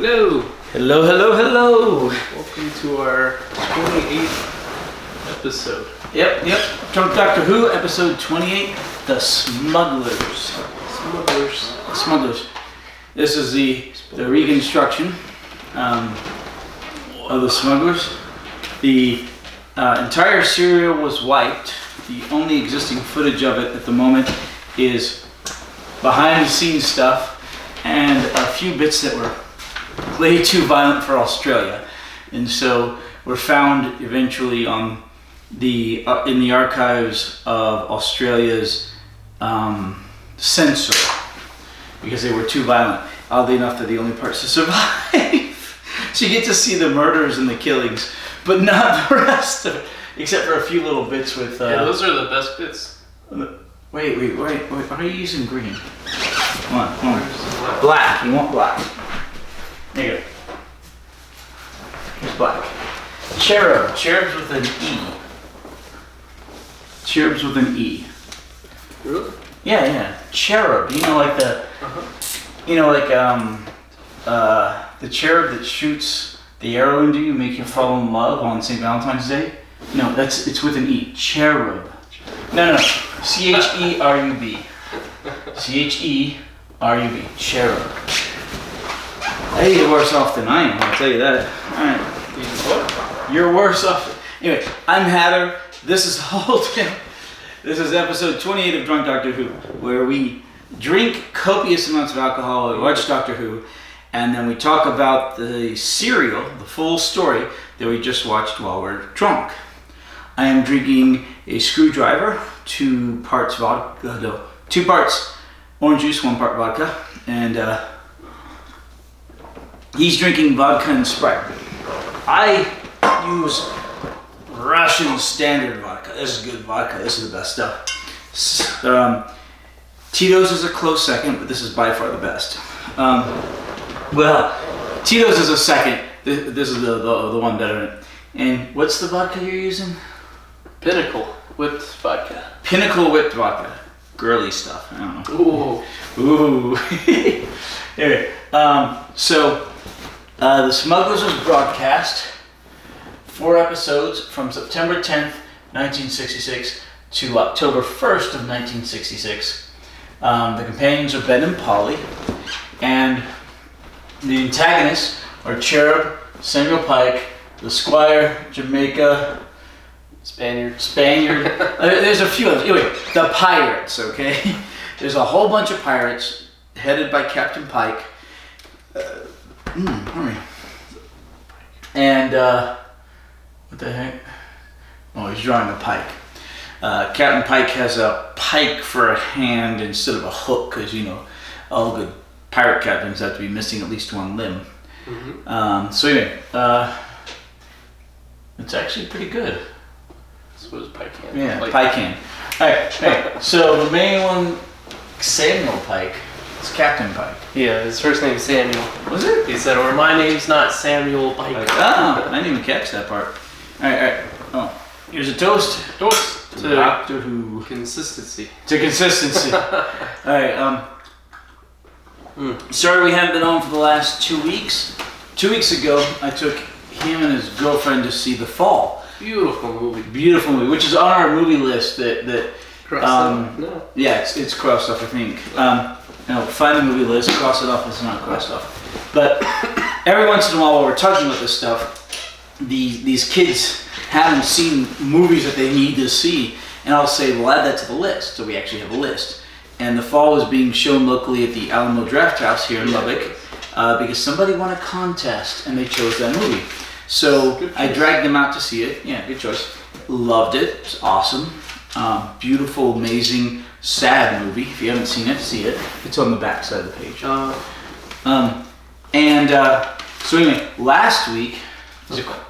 Hello. Hello, hello, hello. Welcome to our 28th episode. Yep. Drunk Doctor Who, episode 28, The Smugglers. Smugglers. This is the reconstruction of the Smugglers. The entire serial was wiped. The only existing footage of it at the moment is behind the scenes stuff and a few bits that were way too violent for Australia, and so were found eventually on the in the archives of Australia's censor because they were too violent. Oddly enough, they're the only parts to survive. So you get to see the murders and the killings, but not the rest of it, except for a few little bits with. Yeah, those are the best bits. Wait. Why are you using green? Come on. Black. You want black. There you go. Here's black. Cherub. Cherubs with an E. Cherubs with an E. Really? Yeah. Cherub. You know, like the. You know, like the cherub that shoots the arrow into you, make you fall in love on St. Valentine's Day. No, it's with an E. Cherub. No. C-H-E-R-U-B. C-H-E-R-U-B. Cherub. Hey, you're worse off than I am, I'll tell you that. Alright. What? You're worse off. Anyway, I'm Hatter. This is Holden. This is episode 28 of Drunk Doctor Who, where we drink copious amounts of alcohol, we watch Doctor Who, and then we talk about the serial, the full story, that we just watched while we're drunk. I am drinking a screwdriver, 2 parts vodka, no, 2 parts orange juice, 1 part vodka, and he's drinking vodka and Sprite. I use Russian standard vodka. This is good vodka. This is the best stuff. Tito's is a close second, but this is by far the best. Well, Tito's is a second. This is the one better. And what's the vodka you're using? Pinnacle whipped vodka. Pinnacle whipped vodka. Girly stuff. I don't know. Ooh. Anyway, so The Smugglers was broadcast 4 episodes from September 10th, 1966 to October 1st of 1966. The companions are Ben and Polly, and the antagonists are Cherub, Samuel Pike, the Squire, Jamaica, Spaniard. There's a few of them. Anyway, the pirates, okay? There's a whole bunch of pirates headed by Captain Pike. And, what the heck? Oh, he's drawing a pike. Captain Pike has a pike for a hand instead of a hook, because, you know, all good pirate captains have to be missing at least 1 limb. So anyway, it's actually pretty good. So what is Pike hand? Yeah, like Pike hand. Alright, so the main one, Samuel Pike, it's Captain Pike. Yeah, his first name's Samuel. Was it? He said, or my name's not Samuel Pike. Oh, I didn't even catch that part. Alright. Oh, here's a toast. Toast to Doctor Who. consistency. To consistency. Alright, sorry we haven't been on for the last 2 weeks. 2 weeks ago, I took him and his girlfriend to see The Fall. Beautiful movie, which is on our movie list that crossed off. No. Yeah, it's crossed off, I think. Find the movie list, cross it off, it's not crossed off. But every once in a while we're talking about this stuff, these kids haven't seen movies that they need to see, and I'll say, well, add that to the list. So we actually have a list. And The Fall was being shown locally at the Alamo Draft House here in Lubbock because somebody won a contest and they chose that movie. So I dragged them out to see it. Yeah, good choice. Loved it. It's awesome. Beautiful, amazing, sad movie. If you haven't seen it, see it. It's on the back side of the page. So anyway, last week,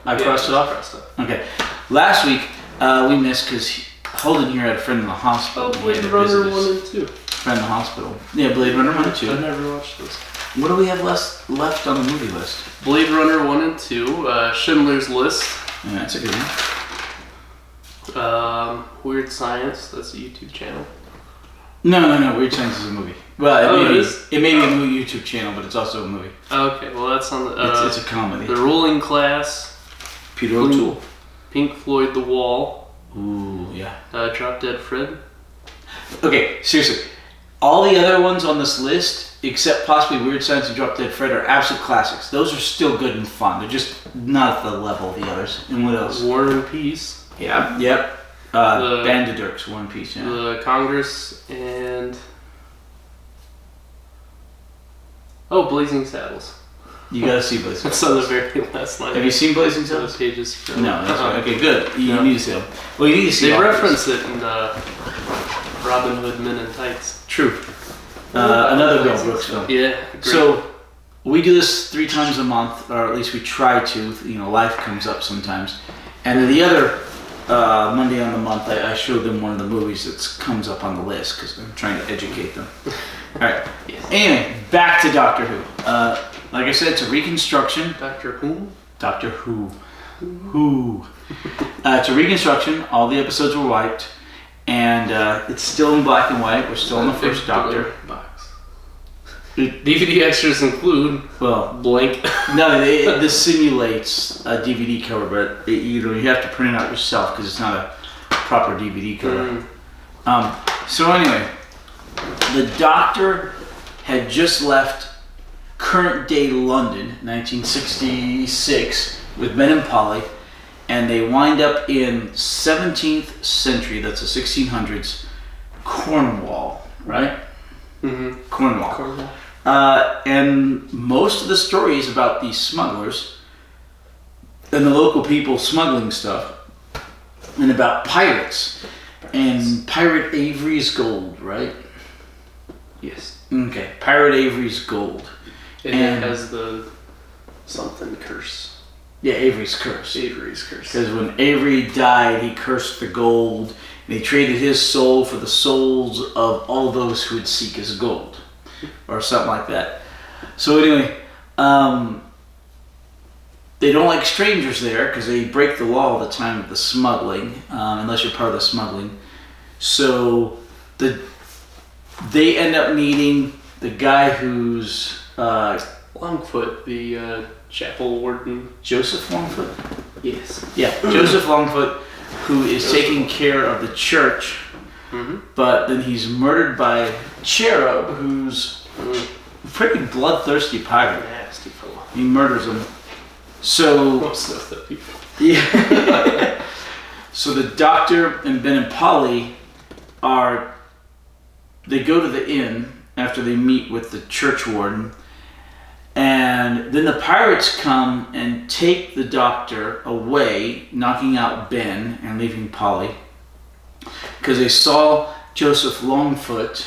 I crossed it off? Okay. Last week, we missed because Holden here had a friend in the hospital. Oh, Blade Runner 1 and 2. Friend in the hospital. Yeah, Blade Runner 1 and 2. I never watched those. What do we have left on the movie list? Blade Runner 1 and 2, Schindler's List. Yeah, that's a good one. Weird Science, that's a YouTube channel. No. Weird Science is a movie. Well, Oh, it is? It may be a movie YouTube channel, but it's also a movie. Okay, well that's on the. It's a comedy. The Ruling Class, Peter O'Toole. Pink Floyd, The Wall, Ooh, yeah. Drop Dead Fred. Okay, seriously. All the other ones on this list, except possibly Weird Science and Drop Dead Fred, are absolute classics. Those are still good and fun. They're just not at the level of the others. And what else? War and Peace. Yeah. Yep. Band of Dirks, One Piece, yeah. The Congress and. Oh, Blazing Saddles. You gotta see Blazing That's Saddles. on the very last line. Have you seen Blazing Those Saddles? pages. No, that's right. Okay, good. You No. need to see them. Well, you need to see They all reference these. it in Robin Hood Men in Tights. True. Another Mel Brooks film. Yeah. Great. So, we do this 3 times a month, or at least we try to. You know, life comes up sometimes. And then the other Monday on the month, I showed them one of the movies that comes up on the list because I'm trying to educate them. All right. Yes. Anyway, back to Doctor Who. Like I said, it's a reconstruction. Doctor Who? Doctor Who. Who. It's a reconstruction. All the episodes were wiped. And it's still in black and white. We're still on the first Doctor. Box. DVD extras include Well, blank. no, this simulates a DVD cover, but you have to print it out yourself because it's not a proper DVD cover. So anyway, the Doctor had just left current day London, 1966, with Ben and Polly, and they wind up in 17th century, that's the 1600s, Cornwall, right? Mm-hmm. Cornwall. And most of the story is about these smugglers and the local people smuggling stuff, and about pirates and Pirate Avery's gold, right? Yes. Okay, Pirate Avery's gold. And it has the something curse. Yeah, Avery's curse. Avery's curse. Because when Avery died, he cursed the gold, and he traded his soul for the souls of all those who would seek his gold, or something like that. So anyway, they don't like strangers there because they break the law all the time of the smuggling, unless you're part of the smuggling. So they end up meeting the guy who's Longfoot, the chapel warden. Joseph Longfoot. Yes. Yeah, Joseph Longfoot, who is taking care of the church, but then he's murdered by Cherub, who's a pretty bloodthirsty pirate. Nasty fellow. He murders him. So Most of the people. yeah. So the Doctor and Ben and Polly they go to the inn after they meet with the church warden, and then the pirates come and take the Doctor away, knocking out Ben and leaving Polly, because they saw Joseph Longfoot,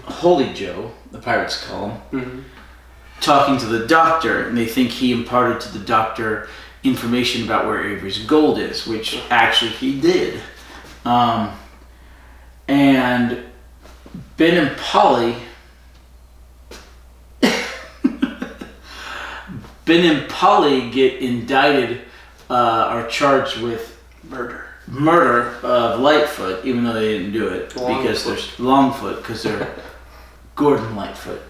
Holy Joe, the pirates call him, talking to the Doctor, and they think he imparted to the Doctor information about where Avery's gold is, which actually he did. And Ben and Polly get indicted, are charged with murder of Lightfoot, even though they didn't do it, because they're Longfoot, because they're Gordon Lightfoot.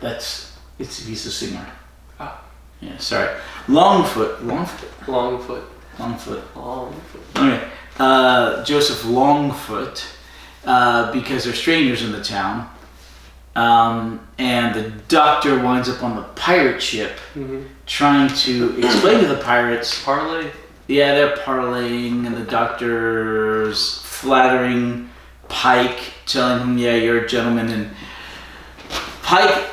He's the singer. Ah. Yeah, sorry. Longfoot. Longfoot. Okay. Joseph Longfoot, because they're strangers in the town. And the Doctor winds up on the pirate ship, trying to explain to the pirates. Parlay. Yeah, they're parlaying, and the Doctor's flattering Pike, telling him, "Yeah, you're a gentleman." And Pike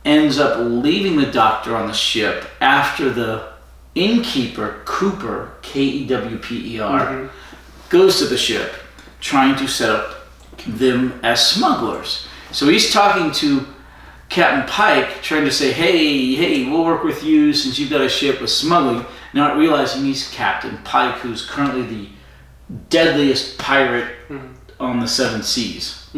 ends up leaving the Doctor on the ship after the innkeeper Cooper, Kewper, goes to the ship, trying to set up them as smugglers. So he's talking to Captain Pike, trying to say, hey, we'll work with you since you've got a ship with smuggling, not realizing he's Captain Pike, who's currently the deadliest pirate on the 7 seas.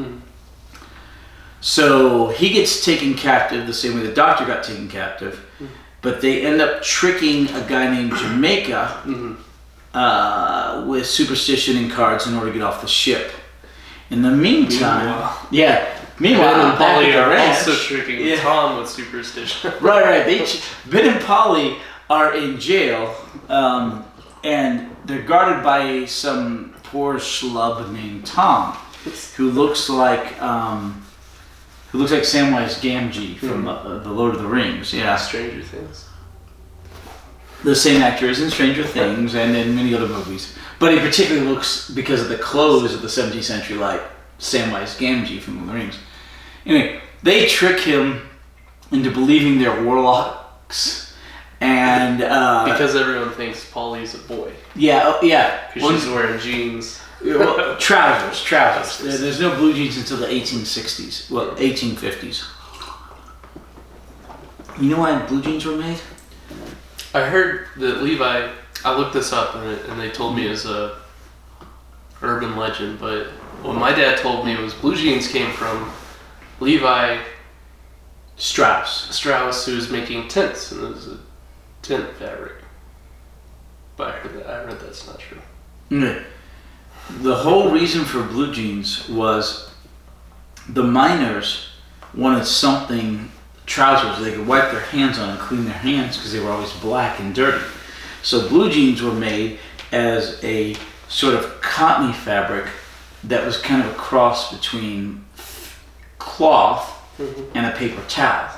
So he gets taken captive the same way the Doctor got taken captive, but they end up tricking a guy named Jamaica with superstition and cards in order to get off the ship. In the meanwhile, Meanwhile, Ben and back Polly at the are ranch, also tricking Tom with superstition. right. Ben and Polly are in jail, and they're guarded by some poor schlub named Tom, who looks like Samwise Gamgee from the Lord of the Rings. Yeah, Stranger Things. The same actor is in Stranger Things and in many other movies, but he particularly looks, because of the clothes of the 17th century, like Samwise Gamgee from Lord of the Rings. Anyway, they trick him into believing they're warlocks, and because everyone thinks Polly's a boy. Yeah. Because she's wearing jeans. Well, trousers. There's no blue jeans until the 1860s. Well, 1850s. You know why blue jeans were made? I heard that Levi. I looked this up and they told me it was a urban legend, but what my dad told me was blue jeans came from Levi Strauss, who was making tents, and it was a tent fabric. But I heard that's not true. Okay. The whole reason for blue jeans was the miners wanted trousers they could wipe their hands on and clean their hands because they were always black and dirty. So blue jeans were made as a sort of cottony fabric that was kind of a cross between cloth and a paper towel.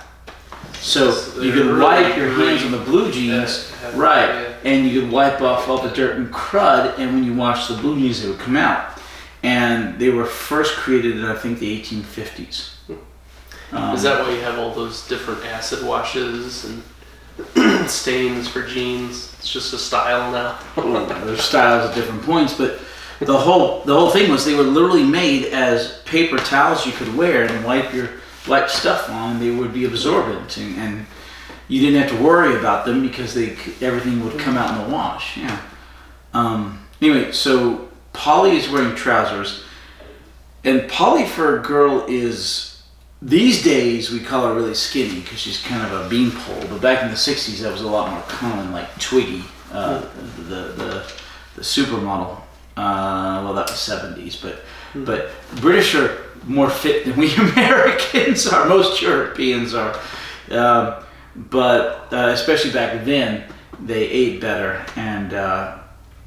So you could wipe your hands on the blue jeans, and you could wipe off all the dirt and crud, and when you washed the blue jeans, they would come out. And they were first created in, I think, the 1850s. Is that why you have all those different acid washes and stains for jeans? It's just a style now. There's styles at different points, but the whole thing was they were literally made as paper towels you could wear and wipe stuff on, and they would be absorbent, and you didn't have to worry about them because everything would come out in the wash. Yeah. Anyway, so Polly is wearing trousers, and Polly for a girl is, these days we call her really skinny because she's kind of a beanpole, but back in the 60s that was a lot more common, like Twiggy, the supermodel. Well, that was 70s, but British are more fit than we Americans are. Most Europeans are, but especially back then, they ate better, and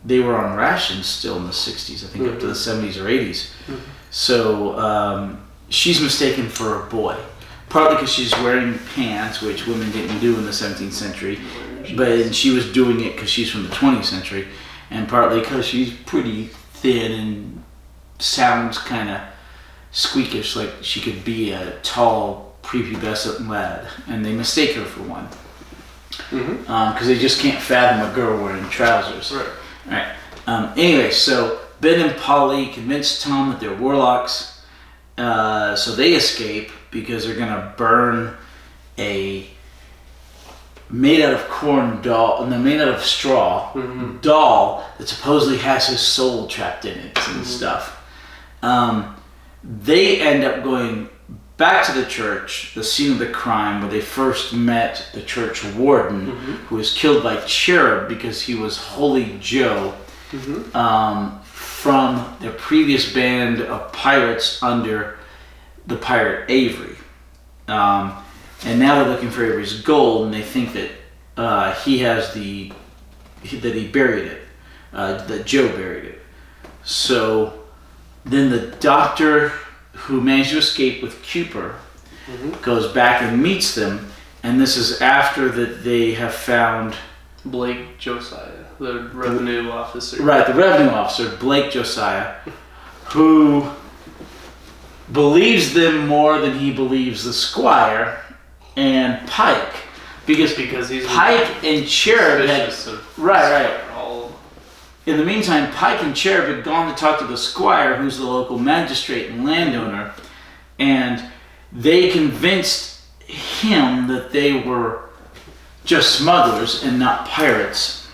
they were on rations still in the 60s, I think up to the 70s or 80s. So she's mistaken for a boy, partly because she's wearing pants, which women didn't do in the 17th century, but she was doing it because she's from the 20th century, and partly because she's pretty thin and sounds kind of squeakish, like she could be a tall, prepubescent lad, and they mistake her for one. Because they just can't fathom a girl wearing trousers. Right. Anyway, so Ben and Polly convince Tom that they're warlocks, so they escape because they're going to burn a made out of corn doll, and they're made out of straw doll that supposedly has his soul trapped in it and stuff. They end up going back to the church, the scene of the crime, where they first met the church warden, who was killed by Cherub because he was Holy Joe, from their previous band of pirates under the pirate Avery. And now they're looking for Avery's gold, and they think that he buried it, that Joe buried it. So then the doctor who managed to escape with Cooper goes back and meets them, and this is after that they have found Blake Josiah, the revenue officer. Right, the revenue officer, Blake Josiah, who believes them more than he believes the squire and Pike, because he's Pike and Cherub had right. In the meantime, Pike and Cherub had gone to talk to the squire, who's the local magistrate and landowner, and they convinced him that they were just smugglers and not pirates.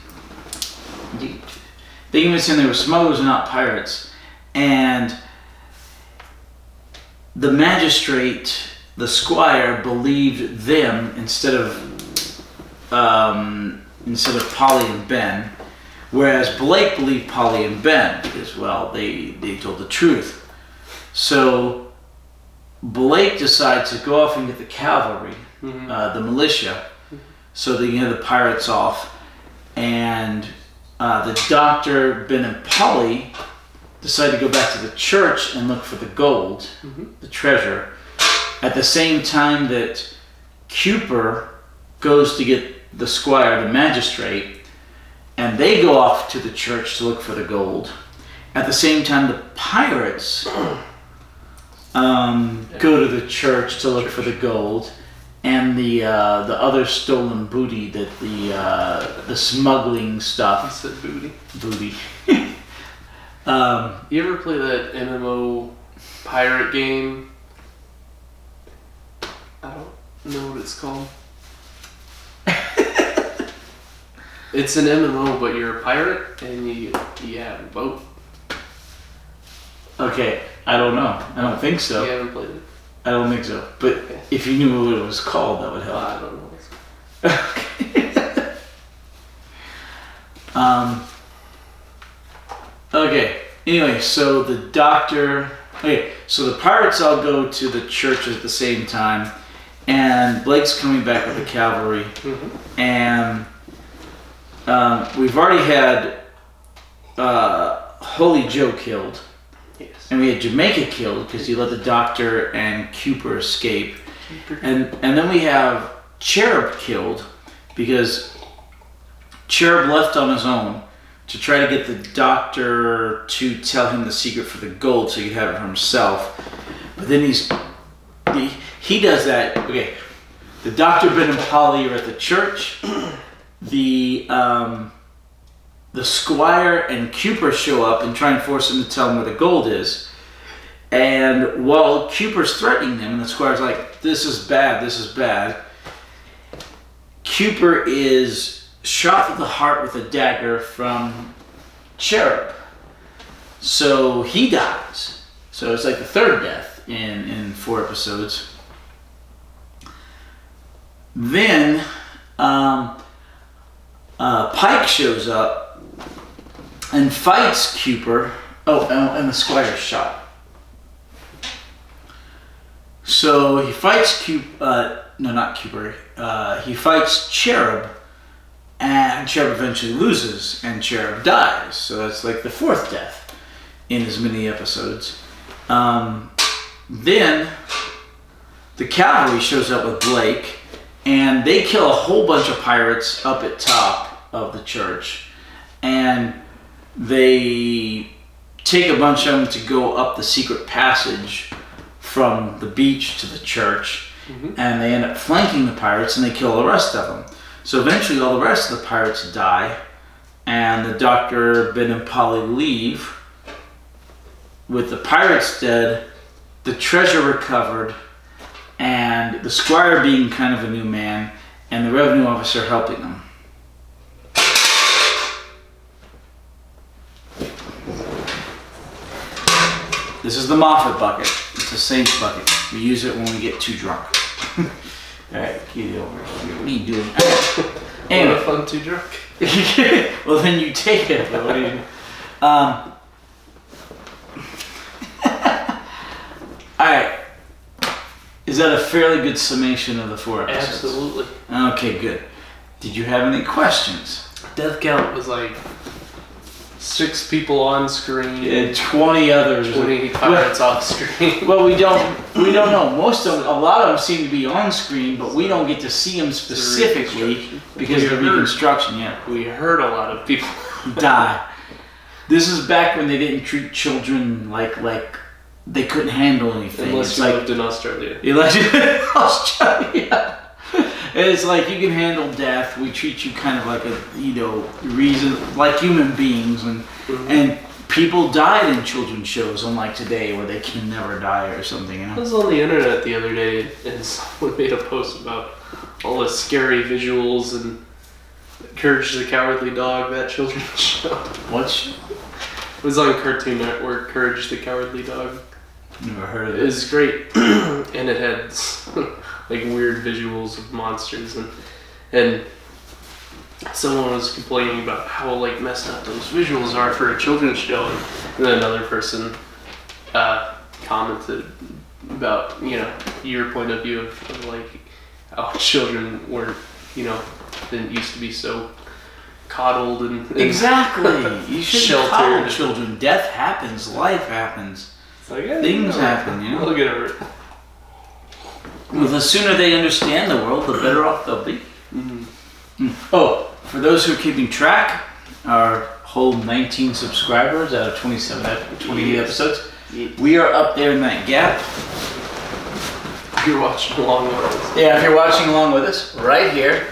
They convinced him they were smugglers and not pirates, and the magistrate, the squire, believed them instead of Polly and Ben. Whereas Blake believed Polly and Ben because, well, they told the truth. So Blake decides to go off and get the cavalry, Mm-hmm. the militia, so they can get the pirates off. And the doctor, Ben, and Polly decide to go back to the church and look for the gold, the treasure, at the same time that Cooper goes to get the squire, the magistrate, and they go off to the church to look for the gold. At the same time, the pirates go to the church to look for the gold, and the other stolen booty, that the smuggling I stuff. said booty. Booty. You ever play that MMO pirate game? I don't know what it's called. It's an MMO, but you're a pirate and you have a boat. Okay, I don't know. I don't think so. You haven't played it? I don't think so. But if you knew what it was called, that would help. I don't know. Okay. Anyway, so the doctor. Okay, so the pirates all go to the church at the same time, and Blake's coming back with the cavalry, and we've already had Holy Joe killed. Yes. And we had Jamaica killed because he let the doctor and Cooper escape. And then we have Cherub killed because Cherub left on his own to try to get the doctor to tell him the secret for the gold so he could have it for himself. But then he does that. Okay, the doctor, Ben, and Polly are at the church. The squire and Cooper show up and try and force him to tell him where the gold is. And while Cooper's threatening them, and the squire's like, this is bad, Cooper is shot through the heart with a dagger from Cherub. So he dies. So it's like the third death in 4 episodes. Then Pike shows up and fights Cooper. Oh, and the squire's shot. So he fights Cooper. No, not Cooper. He fights Cherub, and Cherub eventually loses, and Cherub dies. So that's like the 4th death in as many episodes. Then the cavalry shows up with Blake, and they kill a whole bunch of pirates up at top of the church, and they take a bunch of them to go up the secret passage from the beach to the church, and they end up flanking the pirates, and they kill the rest of them. So eventually all the rest of the pirates die, and the doctor, Ben, and Polly leave with the pirates dead, the treasure recovered, and the squire being kind of a new man, and the revenue officer helping them. This is the Moffat bucket. It's a Saints bucket. We use it when we get too drunk. Alright, get it over here. What are you doing? Anyway, fun too drunk. Well, then you take it. What do you Alright. Is that a fairly good summation of the 4 episodes? Absolutely. Okay, good. Did you have any questions? Death count was like 6 people on screen. Yeah, 20 others. 20 pirates off screen. Well, we don't know. A lot of them seem to be on screen, but we don't get to see them specifically because of the reconstruction. Yeah, we heard a lot of people die. This is back when they didn't treat children like they couldn't handle anything. Unless you lived in Australia. Unless you lived in Australia. It's like you can handle death. We treat you kind of like like human beings, and people died in children's shows, unlike today where they can never die or something. You know? I was on the internet the other day, and someone made a post about all the scary visuals and Courage the Cowardly Dog, that children's show. What show? It was on Cartoon Network. Courage the Cowardly Dog. Never heard of it. It was great, and it had like weird visuals of monsters, and someone was complaining about how like messed up those visuals are for a children's show, and then another person commented about your point of view of like how children weren't didn't used to be so coddled and exactly. You shouldn't coddle sheltered. children. Death happens. Life happens. It's like, Things happen. We'll get over it. Well, the sooner they understand the world, the better off they'll be. Mm-hmm. Oh, for those who are keeping track, our whole 19 subscribers out of 28 episodes, we are up there in that gap. If you're watching along with us. Yeah, if you're watching along with us, right here.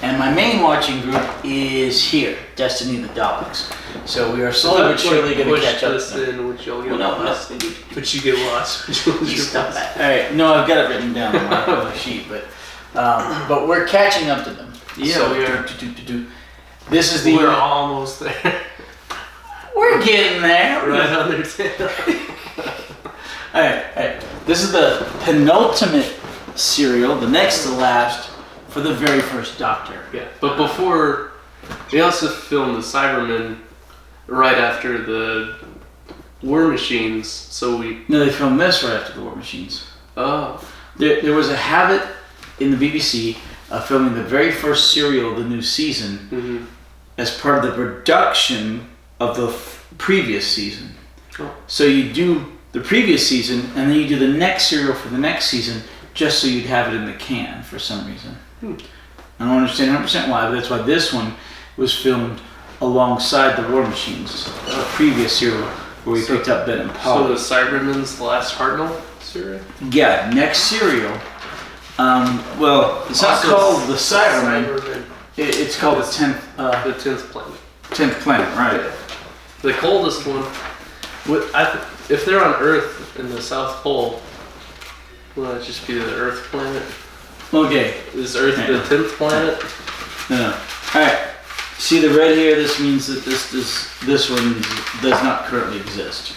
And my main watching group is here, Destiny of the Daleks. So we are slowly but surely going to catch up. Push this in, which you'll get lost. No. But you get lost. Stop that. All right, no, I've got it written down on my sheet, but we're catching up to them. Yeah, so, we are. This is the. We're almost there. We're getting there. Right on their tail. All right. This is the penultimate serial, the next to last, for the very first Doctor. Yeah, but before, they also filmed the Cybermen right after the War Machines, so No, they filmed this right after the War Machines. Oh. There was a habit in the BBC of filming the very first serial of the new season as part of the production of the previous season. Oh. So you do the previous season, and then you do the next serial for the next season, just so you'd have it in the can for some reason. I don't understand 100% why, but that's why this one was filmed alongside the War Machines, the previous serial where we picked up Ben and Paul. So the Cybermen's Last Hartnell serial? Yeah, next serial. Well, it's not called the Cybermen. It's called the 10th. The 10th Planet. 10th Planet, right? The coldest one. If they're on Earth in the South Pole, will that just be the Earth planet? Okay. Is Earth the 10th planet? No. Alright. See the red here? This means that this one does not currently exist.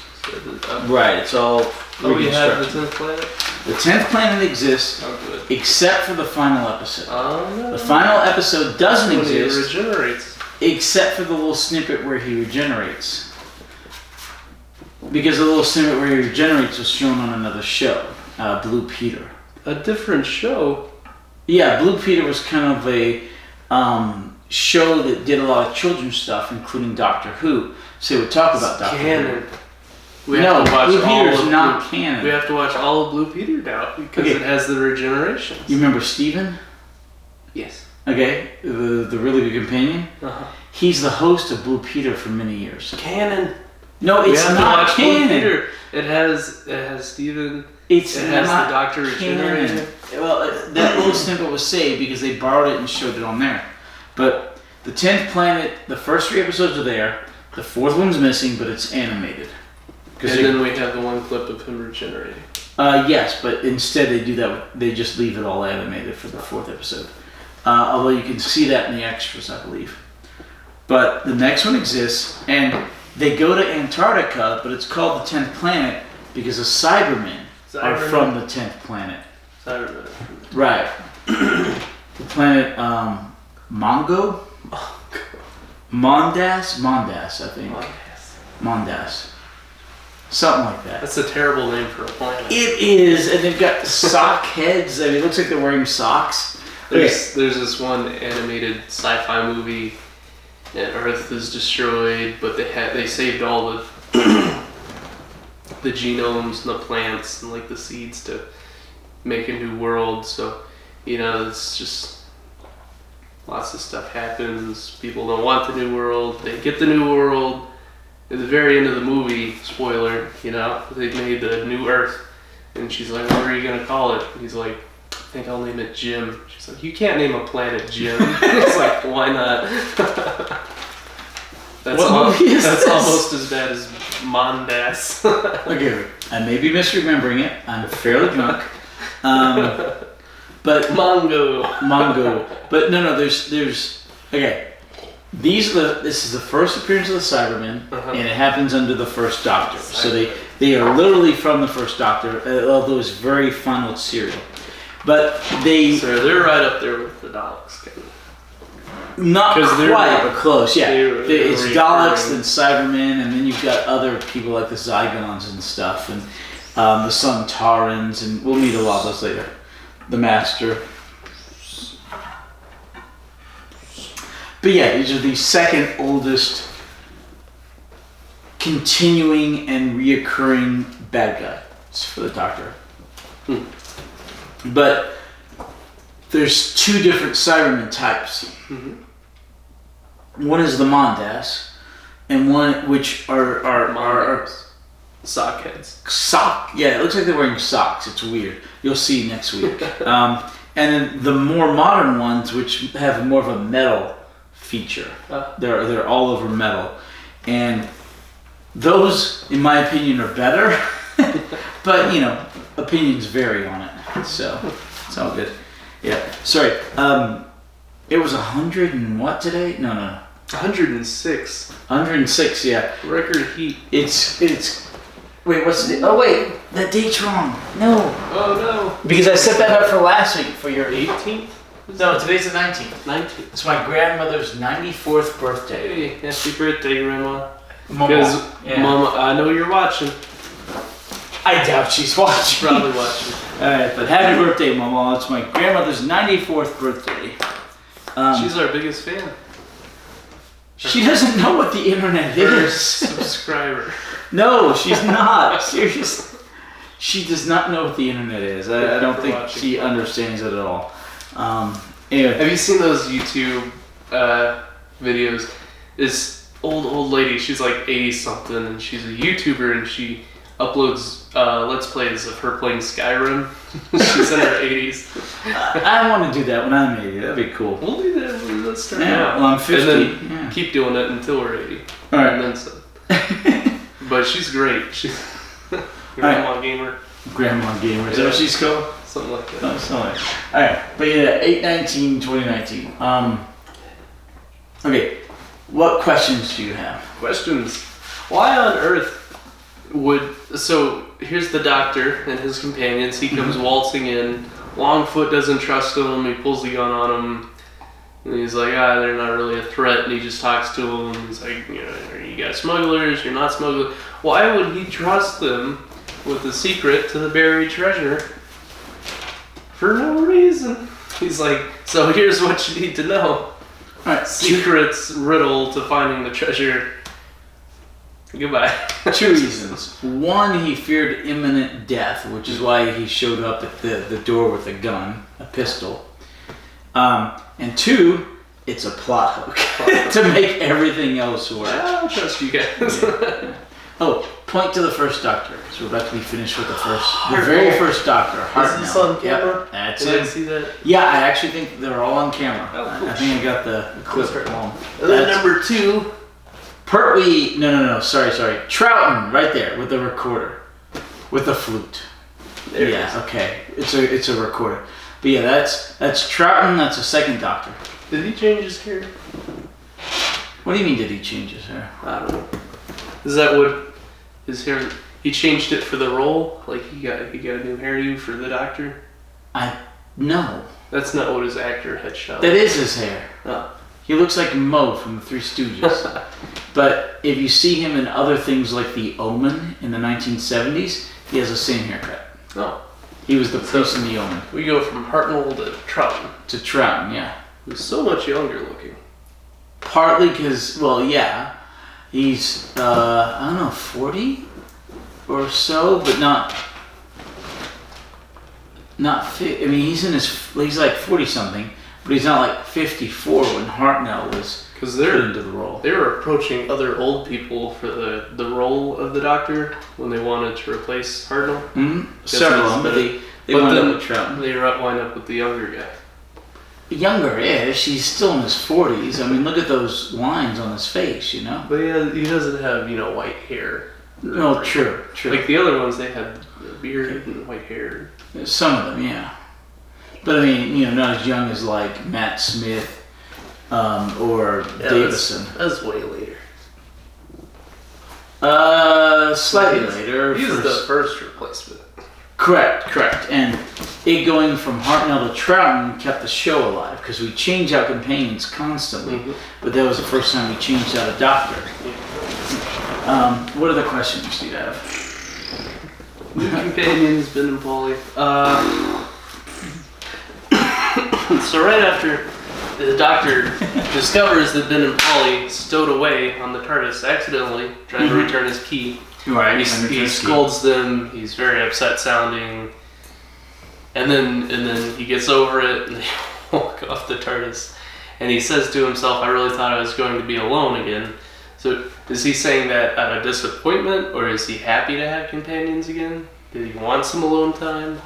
Right, it's all we have the 10th planet? The 10th planet exists, except for the final episode. Oh, no. The final episode doesn't when exist. He regenerates. Except for the little snippet where he regenerates. Because the little snippet where he regenerates was shown on another show, Blue Peter. A different show? Yeah, Blue Peter was kind of a show that did a lot of children's stuff, including Doctor Who. So they would talk about Doctor Who. We have to watch Blue Peter's not canon. We have to watch all of Blue Peter now because it has the regeneration. You remember Steven? Yes. Okay, the really good companion. He's the host of Blue Peter for many years. Canon. No, it's not canon. Blue Peter. It has Steven. It has the Doctor regenerating. Well, that little snippet was saved because they borrowed it and showed it on there. But the 10th planet, the first 3 episodes are there. The 4th one's missing, but it's animated. And then we have the one clip of him regenerating. Yes, but instead they do that. They just leave it all animated for the 4th episode. Although you can see that in the extras, I believe. But the next one exists, and they go to Antarctica, but it's called the 10th planet because the Cybermen are from the 10th planet. Cybermen. Right. The planet Mongo? Mondas, I think. Mondas. Something like that. That's a terrible name for a planet. It is, and they've got sock heads. I mean, it looks like they're wearing socks. There's this one animated sci-fi movie, and Earth is destroyed, but they saved all the the genomes and the plants and like the seeds to make a new world. So it's just lots of stuff happens. People don't want the new world. They get the new world. At the very end of the movie, spoiler, they made the new Earth, and she's like, "What are you gonna call it?" And he's like, "I think I'll name it Jim." She's like, "You can't name a planet Jim." It's like, why not? That's almost as bad as Mondas. Okay, I may be misremembering it. I'm fairly drunk. But Mongo. But no, there's okay. This is the first appearance of the Cybermen, and it happens under the first Doctor. So they are literally from the first Doctor, although it's very final serial. But they're right up there with the Daleks. Not quite, but close. Yeah, it's Daleks, then Cybermen, and then you've got other people like the Zygons and stuff. And the son Tarans, and we'll meet a lot of those later. The Master. But yeah, these are the second oldest continuing and reoccurring bad guys for the Doctor. But there's two different Cybermen types. One is the Mondas, and one which are sockheads. Yeah, it looks like they're wearing socks. It's weird. You'll see next week. And then the more modern ones, which have more of a metal feature. They're all over metal, and those, in my opinion, are better. But opinions vary on it, so it's all good. Yeah. Sorry. It was 100 and what today? No. 106. 106. Yeah. Record heat. It's. Wait, what's the? Oh wait, that date's wrong. No. Oh no. Because I set that up for last week for your 18th. No, today's the 19th. 19th. It's my grandmother's 94th birthday. Hey, happy birthday, Grandma. Because Mama, I know you're watching. I doubt she's watching. Probably watching. Alright, but happy birthday, Mama. It's my grandmother's 94th birthday. She's our biggest fan. She doesn't know what the internet is. Subscriber. No, she's not. Seriously. She does not know what the internet is. I don't think she understands it at all. Anyway. Have you seen those YouTube videos? This old lady, she's like 80 something, and she's a YouTuber, and she uploads Let's Plays of her playing Skyrim. She's in her 80s. I want to do that when I'm 80. That'd be cool. We'll do that. Let's start now. Well, I'm 50. And then keep doing it until we're 80. All right. And then some. But she's great. She's Grandma Gamer. Grandma Gamer. Is that what she's called? Something like that. Oh, something like that. Alright, but yeah, 8/19/2019. Okay, what questions do you have? Questions. Why on earth would... So, here's the Doctor and his companions. He comes waltzing in. Longfoot doesn't trust him. He pulls the gun on him. And he's like, they're not really a threat. And he just talks to him. He's like, are you guys smugglers? You're not smugglers. Why would he trust them with the secret to the buried treasure? For no reason. He's like, so here's what you need to know. Alright, Secret's riddle to finding the treasure. Goodbye. Two reasons. One, he feared imminent death, which is why he showed up at the door with a gun, a pistol. And two, it's a plot hook to make everything else work. I don't trust you guys. Yeah. Oh, point to the first Doctor, because we're about to be finished with the very first Doctor. Is this on camera? Yep, that's Did it. I see that? Yeah, I actually think they're all on camera. Oh, cool. I think I got the clip wrong. And then number 2. Pertwee, no, sorry. Troughton, right there, with the recorder. With the flute. There yeah, okay. It's a recorder. But yeah, that's Troughton, that's a second Doctor. Did he change his hair? What do you mean, did he change his hair? I don't know. Is that what his hair... He changed it for the role? Like he got a new hairdo for the Doctor? No. That's not what his actor had shot. That is his hair. Oh. He looks like Mo from the Three Stooges. But if you see him in other things like The Omen in the 1970s, he has the same haircut. Oh. He was the priest in The Omen. We go from Hartnell to Troughton. To Troughton, yeah. Who's so much younger looking. Partly because, well, yeah. He's, 40 or so, but not fit. I mean, he's like 40 something, but he's not like 54 when Hartnell was put into the role. They were approaching other old people for the role of the Doctor when they wanted to replace Hartnell. Mm-hmm. Several of them, they wound up with Troughton. They wind up with the younger guy. Younger-ish, he's still in his 40s. I mean, look at those lines on his face, you know? But he doesn't have, white hair. No, true. Like the other ones, they had beard and white hair. Some of them, yeah. But I mean, not as young as like Matt Smith or Davison. That's way later. Slightly later. He was the first replacement. Correct. And it going from Hartnell to Troughton kept the show alive because we change out companions constantly. Mm-hmm. But that was the first time we changed out a Doctor. Yeah. What other questions do you have? New companions, Ben and Polly. So right after the Doctor discovers that Ben and Polly stowed away on the TARDIS accidentally, trying to return his key. Right. He scolds them. He's very upset sounding, and then he gets over it, and they walk off the TARDIS. And he says to himself, "I really thought I was going to be alone again." So is he saying that out of disappointment, or is he happy to have companions again? Did he want some alone time?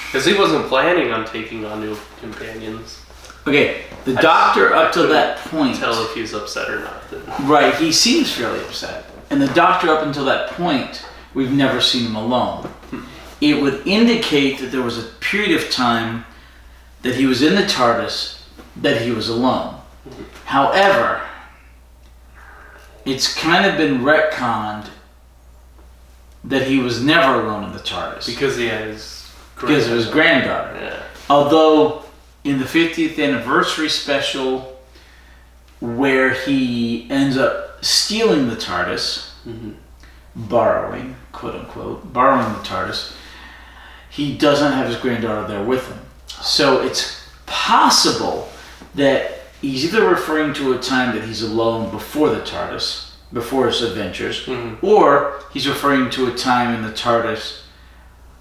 Because he wasn't planning on taking on new companions. Okay, the Doctor up to that point. Tell if he's upset or not. Then. Right, he seems fairly upset. And the Doctor up until that point, we've never seen him alone. It would indicate that there was a period of time that he was in the TARDIS that he was alone. However, it's kind of been retconned that he was never alone in the TARDIS. Because he had because of his granddaughter. Yeah. Although, in the 50th anniversary special, where he ends up stealing the TARDIS, borrowing, quote unquote, borrowing the TARDIS, he doesn't have his granddaughter there with him. So it's possible that he's either referring to a time that he's alone before the TARDIS, before his adventures, or he's referring to a time in the TARDIS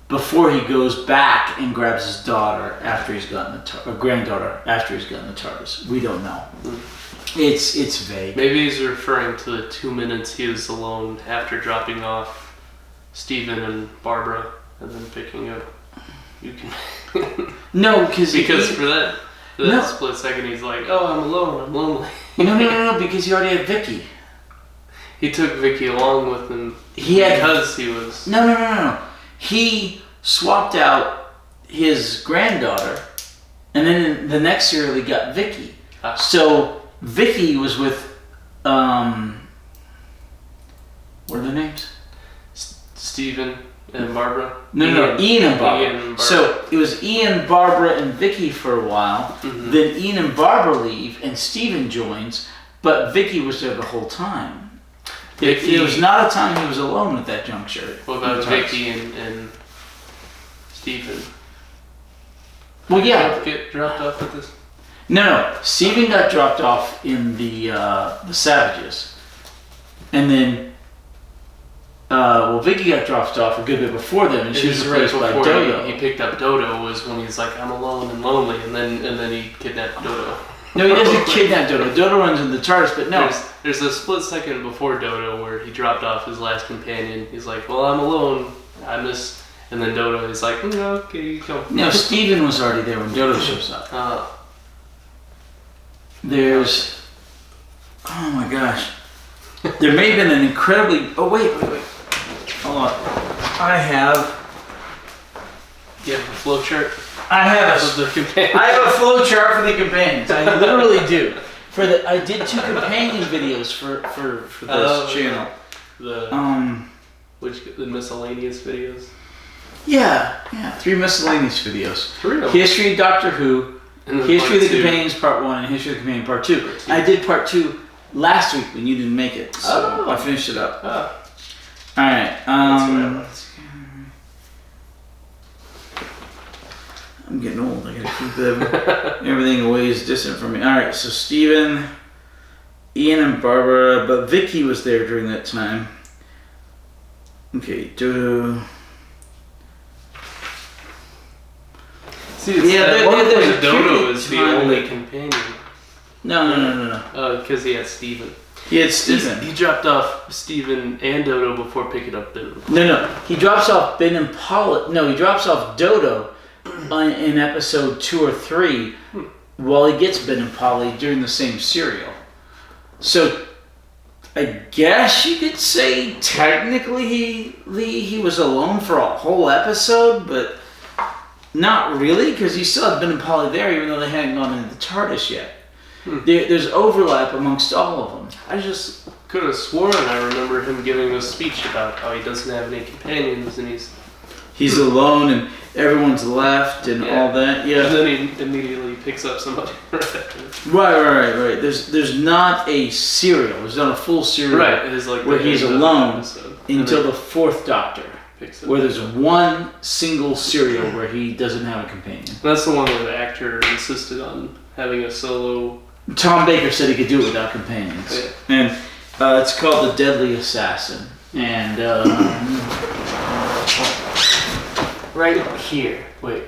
before he goes back and grabs his daughter after he's gotten the granddaughter after he's gotten the TARDIS. We don't know. It's vague. Maybe he's referring to the 2 minutes he was alone after dropping off Stephen and Barbara and then picking up. You can. No, because for that split second he's like, "Oh, I'm alone. I'm lonely." No, because he already had Vicky. He took Vicky along with him he was. No. He swapped out his granddaughter, and then the next serial he got Vicky. So Vicky was with what are their names? Stephen and Barbara. No, Ian and Barbara. So it was Ian, Barbara, and Vicky for a while. Then Ian and Barbara leave, and Stephen joins, but Vicky was there the whole time. It was not a time he was alone at that juncture. What about Vicky and Stephen? Well, yeah. Get dropped off at this? No. Stephen got dropped off in the Savages, and then Vicky got dropped off a good bit before them, and she was replaced by Dodo. He picked up Dodo was when he's like, "I'm alone and lonely," and then he kidnapped Dodo. No, he doesn't kidnap Dodo. Dodo runs in the TARDIS, but no. There's a split second before Dodo where he dropped off his last companion. He's like, "Well, I'm alone. I miss," and then Dodo is like, "Okay, you come." No, Stephen was already there when Dodo shows up. There's, oh my gosh, there may have been an incredibly. Oh wait. Hold on. I have. You have a flow chart. I have a flow chart for the companions. I literally do. I did 2 companion videos for this channel. The miscellaneous videos. Yeah, 3 miscellaneous videos. Really? History of Doctor Who, History of the Companions Part 1, and History of the Companion Part 2. I did Part 2 last week when you didn't make it, so I finished it up. All right. I'm getting old. I gotta keep everything a ways distant from me. All right. So Stephen, Ian, and Barbara, but Vicky was there during that time. Okay. Dodo. See, Dodo is the only companion. No. Because he had Stephen. He had Stephen. He dropped off Stephen and Dodo before picking up Ben. No. He drops off Ben and Paula. No, he drops off Dodo in episode 2 or 3 while he gets Ben and Polly during the same serial. So I guess you could say technically he was alone for a whole episode, but not really, because he still had Ben and Polly there even though they hadn't gone into the TARDIS yet. There's overlap amongst all of them. I just could have sworn I remember him giving a speech about how he doesn't have any companions and he's alone and everyone's left and all that. Yeah. And then he immediately picks up somebody right after. Right. There's not a serial. There's not a full serial. Right. It is like where he's alone until the 4th Doctor picks it where up. there's one single serial where he doesn't have a companion. That's the one where the actor insisted on having a solo. Tom Baker said he could do it without companions. Yeah. And it's called The Deadly Assassin. And right here, right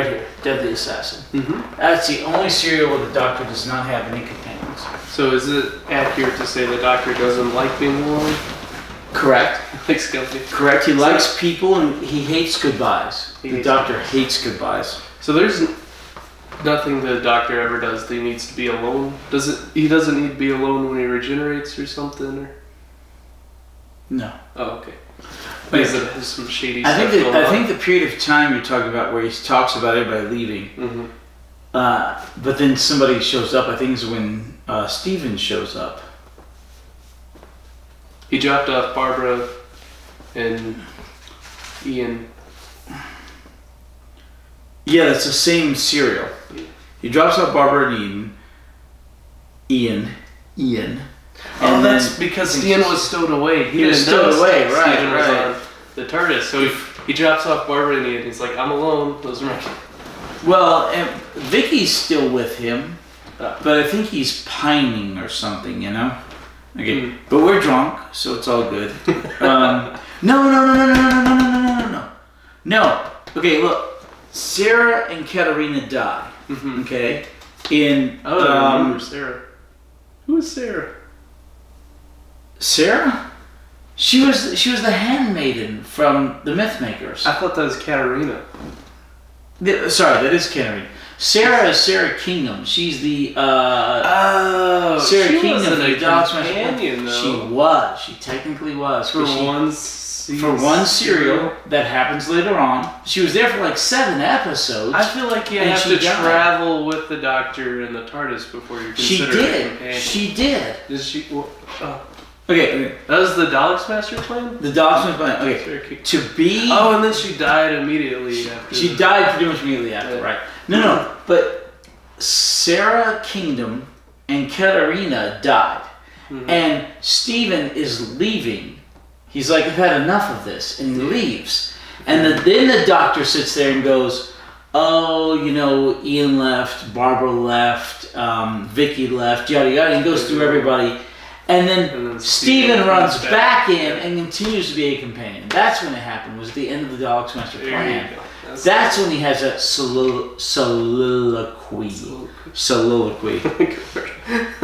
here, Deadly Assassin. Mm-hmm. That's the only serial where the Doctor does not have any companions. So is it accurate to say the Doctor doesn't like being alone? Correct. Likes company. Correct. He likes people and he hates goodbyes. He The hates Doctor hates goodbyes. So there's nothing the Doctor ever does that he needs to be alone. He doesn't need to be alone when he regenerates or something, or? No. Oh, okay. Because it has some shady stuff I going think the period of time you're talking about where he talks about everybody leaving, Mm-hmm. but then somebody shows up. I think is when Steven shows up. He dropped off Barbara and Ian. Yeah, that's the same serial. Yeah. He drops off Barbara and Ian. Oh, And that's because Ian was stowed away. He was stowed away, right, Steven was right. on the TARDIS, so he drops off Barbara and Ian. He's like, I'm alone. Those are my... Well, and Vicky's still with him, but I think he's pining or something, you know? Okay, but we're drunk, so it's all good. No. Okay, look. Sarah and Katerina die. Mm-hmm. Okay? In I remember Sarah. Who is Sarah? Sarah? She was the handmaiden from the Mythmakers. I thought that was Katerina. Sorry, that is Katerina. Sarah is Sarah Kingdom. She's the Sarah Sarah Kingdom wasn't from a the Dog companion, though. She was. She technically was. For one serial that happens later on. She was there for like 7 episodes. I feel like you And have she to died. travel with the Doctor and the TARDIS before you're She considered a did. companion. She did. Did she? Well, Okay. that was the Daleks Master plan? The Dawson's plan. Okay. Sarah King- To be. Oh, and then she died immediately after. She died pretty much immediately after, Yeah. right? No. But Sarah Kingdom and Katerina died. Mhm. And Steven is leaving. He's like, I've had enough of this. And he leaves. And then the Doctor sits there and goes, oh, Ian left, Barbara left, Vicky left, yada yada. And he goes through everybody. And then Steven runs back in and continues to be a companion. That's when it happened, was the end of the Daleks Master Plan. That's when he has that soliloquy. Soliloquy.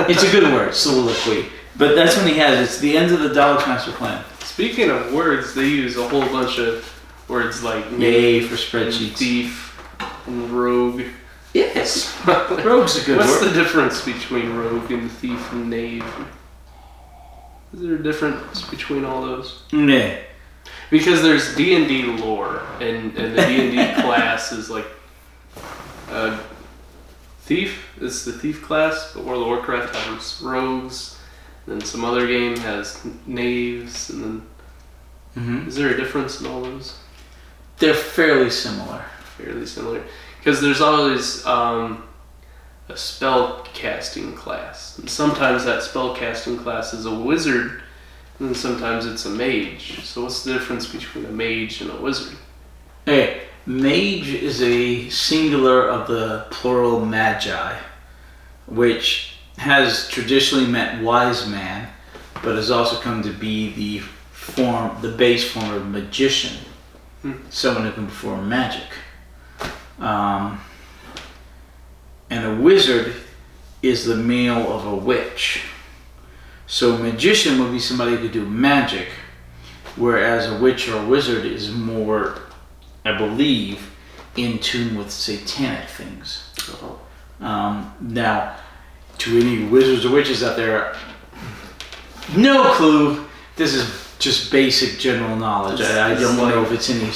It's a good word, soliloquy. But that's when he has it. It's the end of the Daleks Master Plan. Speaking of words, they use a whole bunch of words like Yay for and spreadsheets. thief and rogue. Yes. Rogue's a good What's word. the difference between rogue and thief and knave? Is there a difference between all those? Yeah. Because there's D&D lore, and the D&D class is like thief. It's the thief class, but World of Warcraft has rogues. Then some other game has knaves, and then is there a difference in all those? They're fairly similar. Fairly similar, because there's always a spell casting class, and sometimes that spell casting class is a wizard, and then sometimes it's a mage. So what's the difference between a mage and a wizard? Okay, mage is a singular of the plural magi, which has traditionally meant wise man, but has also come to be the base form of magician, someone who can perform magic. And a wizard is the male of a witch. So a magician would be somebody who could do magic, whereas a witch or a wizard is more, I believe, in tune with satanic things. Now, to any wizards or witches out there, no clue. This is just basic general knowledge. I don't know if it's any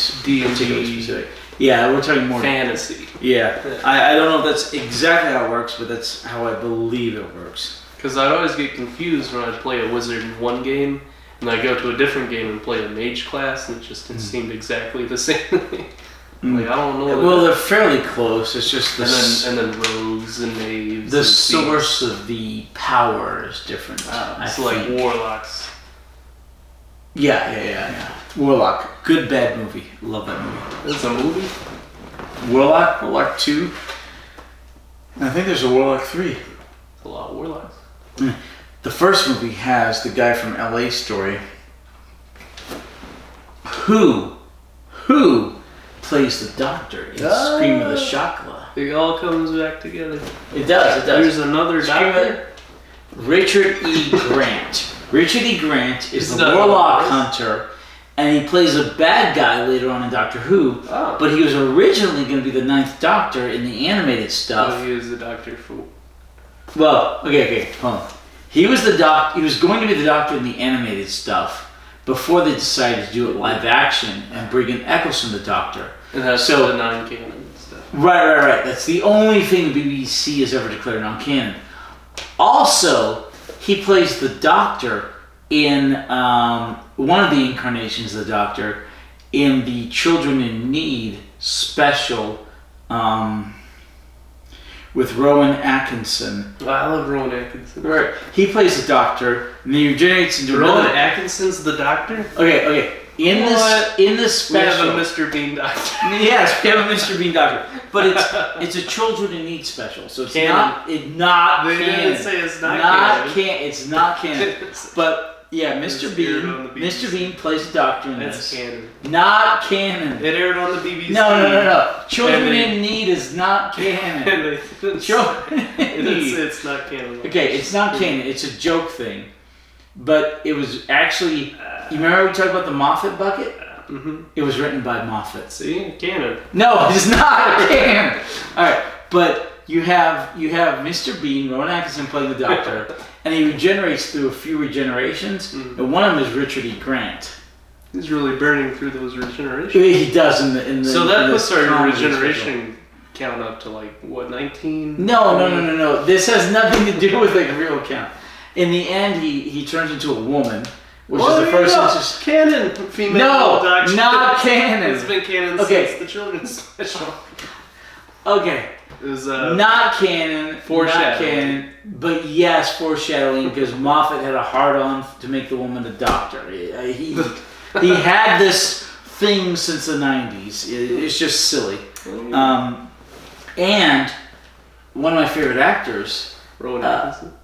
particular specific. Yeah, we're talking more fantasy. Yeah, I don't know if that's exactly how it works, but that's how I believe it works. Because I'd always get confused when I'd play a wizard in one game, and I go to a different game and play a mage class, and it just seemed exactly the same. Like, I don't know. Well, they're fairly close. It's just the and then rogues and knaves. The and source thieves. of the power is different. It's like warlocks. Yeah. Warlock. Good, bad movie. Love that movie. It's a movie? Warlock? Warlock 2. I think there's a Warlock 3. It's a lot of Warlocks. The first movie has the guy from LA Story who plays the doctor in Scream of the Shakla. It all comes back together. It does. There's another doctor? Richard E. Grant. Richard E. Grant is the Warlock hunter, and he plays a bad guy later on in Doctor Who. Oh. But he was originally going to be the Ninth Doctor in the animated stuff. Oh, he was the Doctor for... Well, okay, hold on. He was going to be the Doctor in the animated stuff before they decided to do it live action and bring in Eccleston the Doctor. And that's the non-canon stuff. Right. That's the only thing the BBC has ever declared non-canon. Also, he plays the Doctor in one of the incarnations of the Doctor in the Children in Need special with Rowan Atkinson. Oh, I love Rowan Atkinson. Right. He plays the Doctor, and he regenerates into Rowan Atkinson's the Doctor? Okay. In this special, we have a Mr. Bean Doctor. Yes, we have a Mr. Bean Doctor, but it's a Children in Need special, so it's not canon. They didn't say it's not canon. It's not canon. But yeah, Mr. Bean plays the Doctor in That's this. canon. Not canon. It aired on the BBC. No. Children in Need is not canon. Children in Need. It's not canon. Okay, it's not canon. It's a joke thing. But it was actually, you remember we talked about the Moffat bucket? Mm-hmm. It was written by Moffat. See? Canon. No, it's not canon. Alright, but you have Mr. Bean, Rowan Atkinson playing the Doctor, and he regenerates through a few regenerations, and one of them is Richard E. Grant. He's really burning through those regenerations. He does in the So that puts our regeneration count up to like, what, 19? No. This has nothing to do with like a real count. In the end, he turns into a woman, which is the first canon female doctor. Not canon. It's been canon since the children's special. Okay. It was not canon. Foreshadowing. Not canon. But yes, foreshadowing because Moffat had a hard-on to make the woman a doctor. He had this thing since the 90s. It's just silly. And one of my favorite actors, Rowan Atkinson.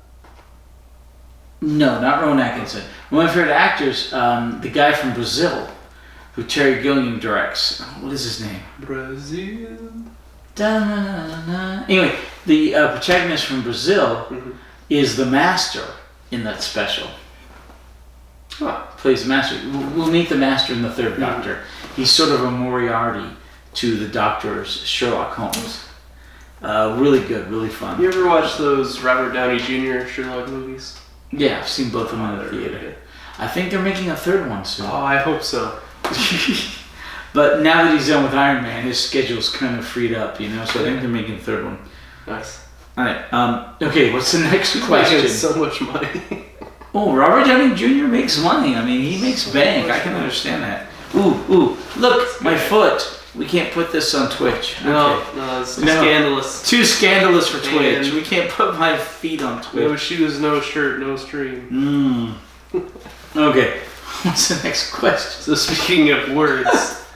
No, not Rowan Atkinson. One of my favorite actors, the guy from Brazil, who Terry Gilliam directs. What is his name? Brazil. Da-na-na-na. Anyway, the protagonist from Brazil is the Master in that special. Plays the Master. We'll meet the Master in the third Doctor. He's sort of a Moriarty to the Doctor's Sherlock Holmes. Really good, really fun. You ever watch those Robert Downey Jr. Sherlock movies? Yeah, I've seen both of them in the theater. I think they're making a third one soon. Oh, I hope so. But now that he's done with Iron Man, his schedule's kind of freed up, so I think they're making a third one. Nice. Alright, okay, what's the next question? Making so much money. Oh, Robert Downey Jr. makes money. I mean, he makes bank. I can understand that. Ooh, look, my foot. We can't put this on Twitch. Okay. No, it's too scandalous. Too scandalous for Twitch. We can't put my feet on Twitch. No shoes, no shirt, no stream. Okay. What's the next question? So speaking of words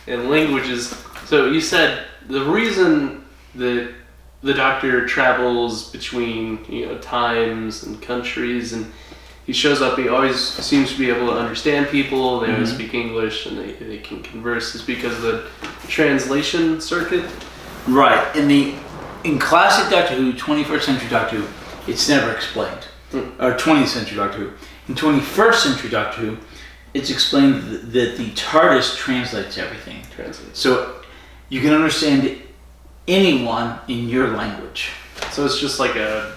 and languages, so you said the reason that the Doctor travels between times and countries and he shows up, he always seems to be able to understand people, they always speak English and they can converse, is because of the translation circuit? Right. In classic Doctor Who, 21st century Doctor Who, it's never explained. Or 20th century Doctor Who. In 21st century Doctor Who, it's explained that the TARDIS translates everything. So you can understand anyone in your language. So it's just like a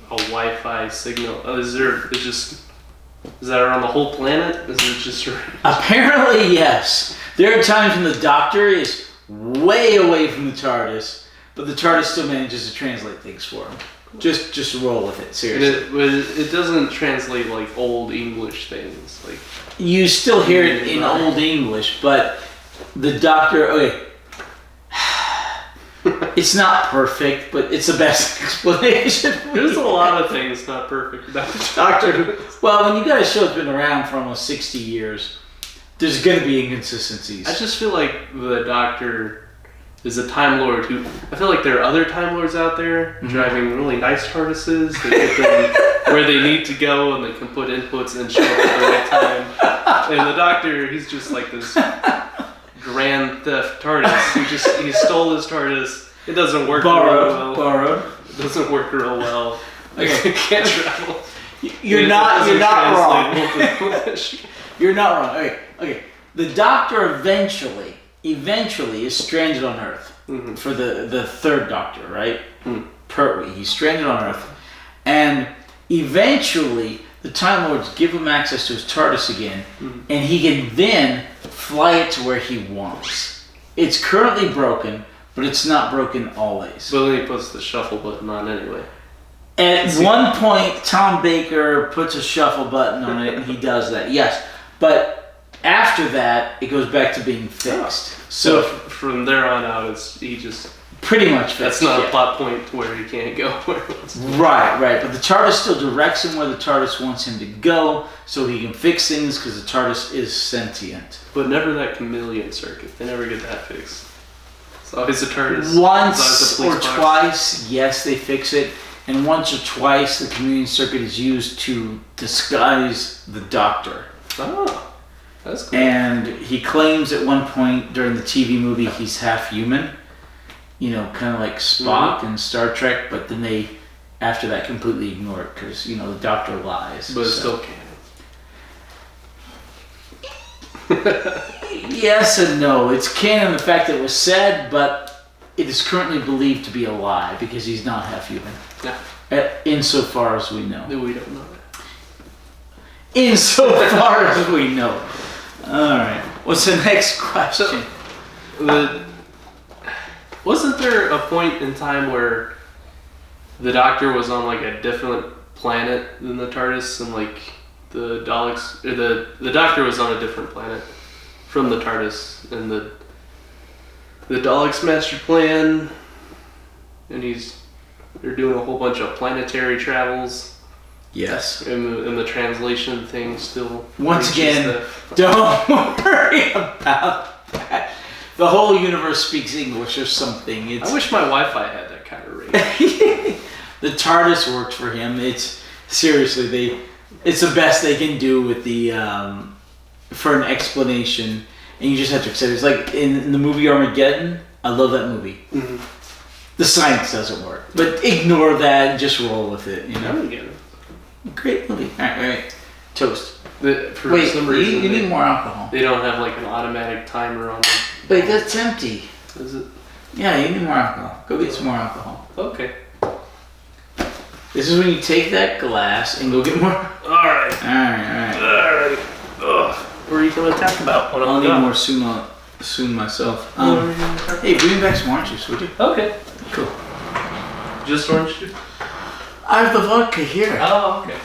Wi-Fi signal. Is that around the whole planet? Is it just Apparently, yes. There are times when the Doctor is way away from the TARDIS, but the TARDIS still manages to translate things for him. Just roll with it, seriously. It doesn't translate like old English things. Like you still hear it in old English, but the Doctor. It's not perfect, but it's the best explanation. There's a lot of things not perfect about the Doctor. Well, when you got a show that's been around for almost 60 years, There's going to be inconsistencies. I just feel like the Doctor is a Time Lord who... I feel like there are other Time Lords out there driving really nice TARDISes. They get them where they need to go and they can put inputs and show up at the right time. And the Doctor, he's just like this grand theft TARDIS. He stole his TARDIS. It doesn't work real well. Borrowed. It doesn't work real well. Okay. Can't travel. You're not wrong. You're not wrong. Okay. The Doctor eventually is stranded on Earth for the third Doctor, right? Pertwee. He's stranded on Earth, and eventually the Time Lords give him access to his TARDIS again, and he can then fly it to where he wants. It's currently broken, but it's not broken always. But then he puts the shuffle button on anyway. At one point, Tom Baker puts a shuffle button on it, and he does that. Yes, but after that, it goes back to being fixed. So from there on out, he just pretty much fixed. That's not a plot point where he can't go where he wants to. Right. But the TARDIS still directs him where the TARDIS wants him to go, so he can fix things because the TARDIS is sentient. But never that chameleon circuit. They never get that fixed. It's always a TARDIS. Once or twice, yes, they fix it. And once or twice, the chameleon circuit is used to disguise the Doctor. Oh, that's cool. And he claims at one point during the TV movie he's half human. You know, kind of like Spock in Star Trek. But then they, after that, completely ignore it because, the Doctor lies. But it's still canon. Yes and no. It's canon in the fact that it was said, but it is currently believed to be a lie because he's not half human. Yeah. Insofar as we know. We don't know that. Insofar as we know. Alright. What's the next question? Wasn't there a point in time where the Doctor was on like a different planet than the TARDIS and like the Daleks, or the Doctor was on a different planet from the TARDIS and the Daleks' master plan, and they're doing a whole bunch of planetary travels. Yes. And the translation thing still. Once again, don't worry about that. The whole universe speaks English or something. I wish my Wi-Fi had that kind of range. The TARDIS worked for him. It's seriously it's the best they can do with the for an explanation, and you just have to accept it. It's like in the movie Armageddon. I love that movie. Mm-hmm. The science doesn't work, but ignore that and just roll with it. Armageddon. Great movie. All right. Toast. For some reason, you need more alcohol. They don't have like an automatic timer on them. But that's empty. Is it? Yeah, you need more alcohol. Go get some more alcohol. Okay. This is when you take that glass and go get more. Alright. Ugh. What are you going to talk about? I'll need more soon myself. Hey, bring back some orange juice, would you? Okay. Cool. Just orange juice? I have the vodka here. Oh, okay.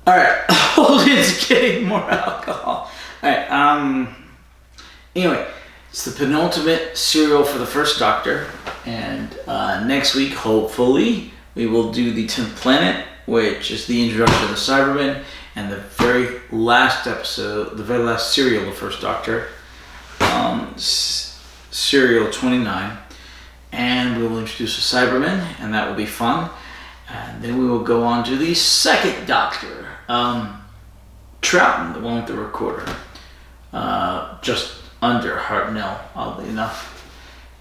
Alright. Holden's getting more alcohol. Alright, anyway, it's the penultimate serial for the first Doctor. And next week, hopefully, we will do the 10th Planet, which is the introduction of the Cybermen, and the very last episode, the very last serial of First Doctor, serial 29. And we will introduce the Cybermen, and that will be fun. And then we will go on to the second Doctor, Troughton, the one with the recorder, just under Hartnell, oddly enough.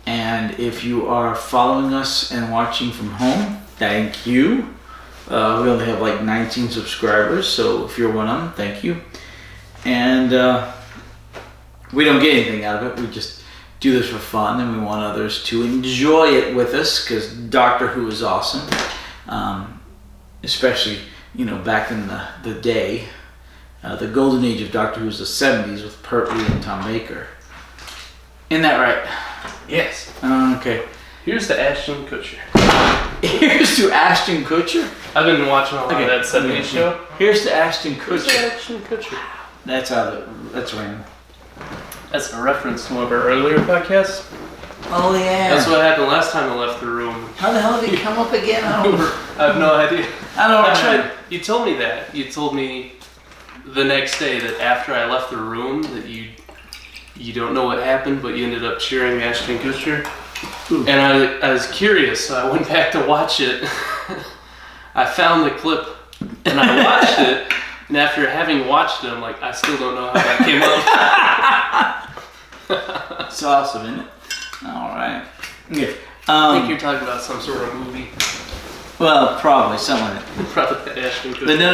And if you are following us and watching from home, thank you. We only have like 19 subscribers, so if you're one of them, thank you. And we don't get anything out of it. We just do this for fun, and we want others to enjoy it with us because Doctor Who is awesome. Especially, back in the day. The golden age of Doctor Who was the 70s with Pertwee and Tom Baker. Isn't that right? Yes. Okay. Here's to Ashton Kutcher. Here's to Ashton Kutcher? I've been watching a lot of that 70s show. Here's to Ashton Kutcher. Here's to Ashton Kutcher. That's random. That's a reference to one of our earlier podcasts. Oh, yeah. That's what happened last time I left the room. How the hell did he come up again? I have no idea. I don't know. You told me that. You told me the next day that after I left the room that you don't know what happened, but you ended up cheering Ashton Kutcher. Ooh. And I was curious, so I went back to watch it. I found the clip and I watched it, and after having watched it, I'm like, I still don't know how that came up. It's awesome, isn't it? All right. Okay. I think you're talking about some sort of movie. Well, probably something like that. Probably Ashton Kutcher. But no.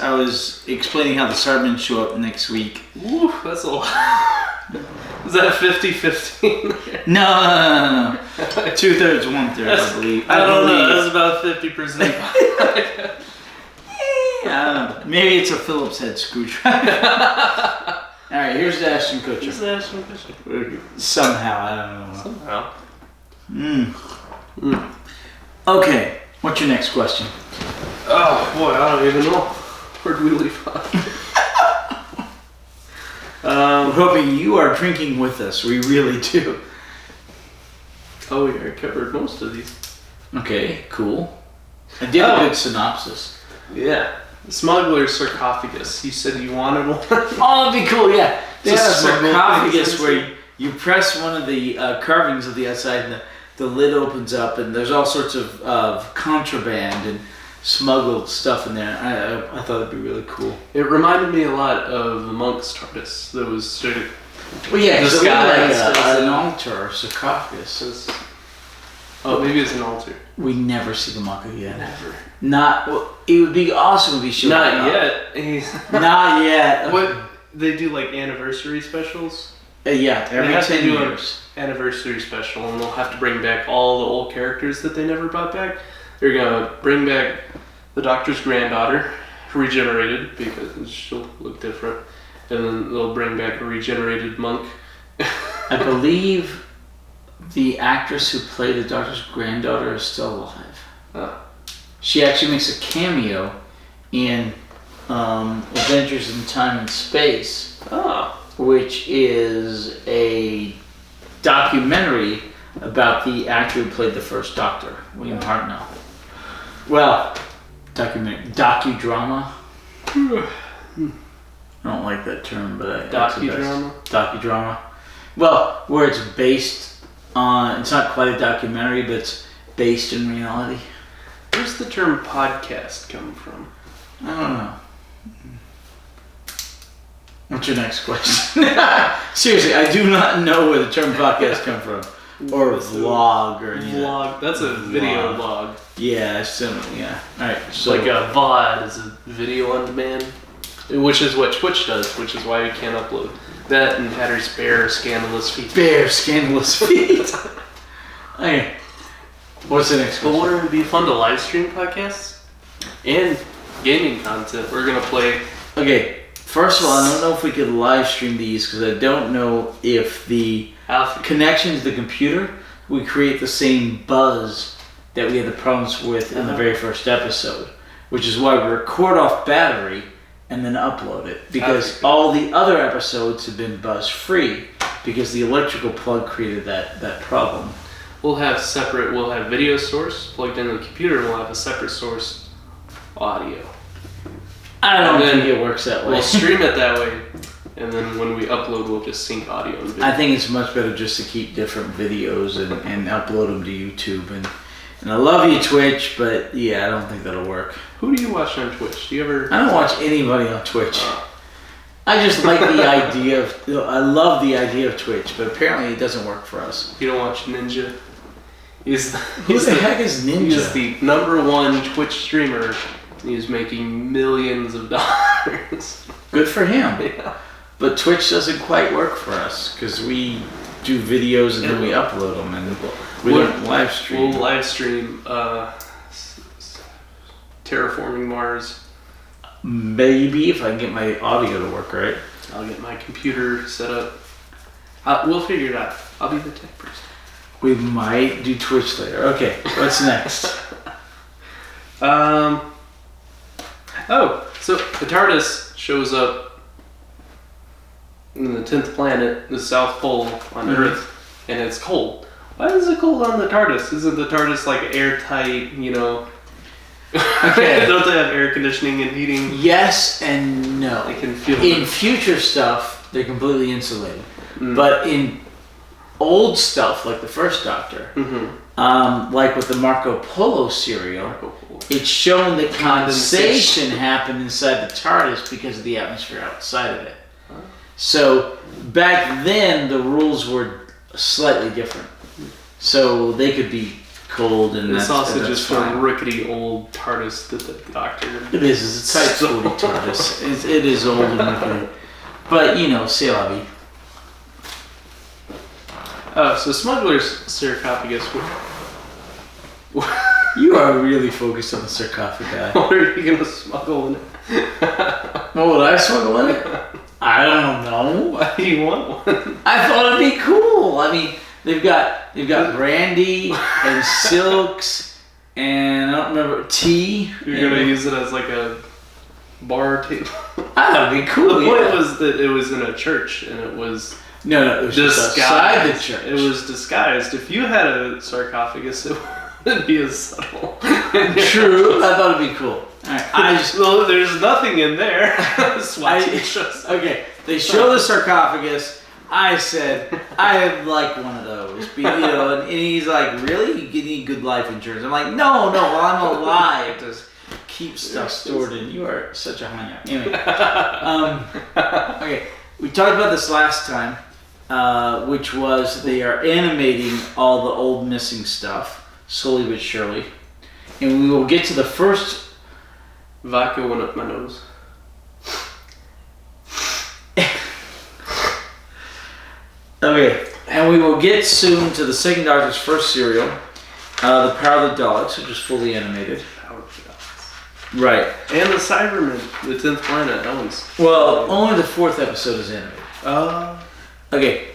I was explaining how the Sartmans show up next week. Ooh, that's a lot. Is that a 50-50? No. 2/3, 1/3, I believe. I don't know. That's about 50%. I don't know. Maybe it's a Phillips head screwdriver. All right, here's Ashton Kutcher. Here's Ashton Kutcher. Somehow, I don't know. Somehow. Okay, what's your next question? Oh boy, I don't even know. Where'd we leave off? We're hoping you are drinking with us. We really do. Oh, yeah, I covered most of these. Okay, cool. I did a good synopsis. Yeah. Smugglers sarcophagus. You said you wanted one? Oh, that'd be cool, yeah. They have a Just sarcophagus where you press one of the carvings of the outside and the lid opens up and there's all sorts of contraband and smuggled stuff in there. I thought it'd be really cool. It reminded me a lot of the monk's TARDIS. That was sort of... Well, yeah, because it looked like an an altar or sarcophagus. Oh, maybe it's an altar. We never see the monk again. Never. Well, it would be awesome if he showed up. Not yet. Not yet. What? They do like anniversary specials? Yeah, every 10 years. Anniversary special, and they'll have to bring back all the old characters that they never brought back. They're gonna bring back the Doctor's granddaughter, regenerated, because she'll look different. And then they'll bring back a regenerated monk. I believe the actress who played the Doctor's granddaughter is still alive. Oh. She actually makes a cameo in Adventures in Time and Space, which is a documentary about the actor who played the first Doctor, William Hartnell. Well, docudrama. I don't like that term, but docudrama. Docudrama. Well, where it's based on, it's not quite a documentary, but it's based in reality. Where's the term podcast come from? I don't know. What's your next question? Seriously, I do not know where the term podcast come from. Or vlog or anything. Vlog. That's a video log. Yeah, yeah. Alright, so. Like a VOD is a video on demand. Which is what Twitch does, which is why we can't upload. That and Hatter's bare scandalous feet. Bare scandalous feet. Okay. What's the next question? But wouldn't it be fun to live stream podcasts? And gaming content. We're going to play... Okay, first of all, I don't know if we could live stream these because I don't know if the connection to the computer would create the same buzz that we had the problems with in the very first episode. Which is why we record off battery and then upload it. Because all the other episodes have been buzz free because the electrical plug created that problem. We'll have video source plugged into the computer, and we'll have a separate source audio. I don't think it works that way. We'll stream it that way, and then when we upload, we'll just sync audio and video. I think it's much better just to keep different videos and upload them to YouTube. And I love you, Twitch, but yeah, I don't think that'll work. Who do you watch on Twitch? Do you ever... I don't watch anybody on Twitch. I just like the idea of... I love the idea of Twitch, but apparently it doesn't work for us. You don't watch Ninja? Who the heck is Ninja? He's the #1 Twitch streamer. He's making millions of dollars. Good for him. Yeah. But Twitch doesn't quite work for us because we do videos and then we upload them and we don't live stream. We'll live stream Terraforming Mars. Maybe if I can get my audio to work right. I'll get my computer set up. We'll figure it out. I'll be the tech person. We might do Twitch later. Okay, what's next? So the TARDIS shows up in the 10th planet, the South Pole on Earth, and it's cold. Why is it cold on the TARDIS? Isn't the TARDIS like airtight, you know? Okay. Don't they have air conditioning and heating? Yes and no. I can feel in them. future stuff, they're completely insulated. But in old stuff, like the first Doctor, like with the Marco Polo serial, it's shown that condensation happened inside the TARDIS because of the atmosphere outside of it. So back then, the rules were slightly different. So they could be cold, and it's also that's just fine. a rickety old TARDIS that the Doctor. It is. It's a tight, sporty TARDIS. It is old and rickety. But, c'est la vie. So Smugglers sarcophagus. You are really focused on the sarcophagi. What are you going to smuggle in it? What would I smuggle in it? I don't know. Why do you want one? I thought it'd be cool. I mean, they've got brandy and silks and I don't remember tea. You're going to use it as like a bar table. That'd be cool. The point was that it was in a church and it was no, it was just outside the church. It was disguised. If you had a sarcophagus, it wouldn't be as subtle. True. I thought it'd be cool. Alright, well, there's nothing in there. Okay, they show the sarcophagus. I said, I'd like one of those. And he's like, really? You need good life insurance? I'm like, no, while I'm alive, just keep stuff stored in. You are such a hanya. Anyway, okay, we talked about this last time, which was they are animating all the old missing stuff, slowly but surely. And we will get to the first... Vodka went up my nose. Okay, and we will get soon to the second Doctor's first serial, The Power of the Daleks, which is fully animated. Power of the Daleks. Right. And the Cybermen, the 10th planet, that one's... Well, only the fourth episode is animated. Okay.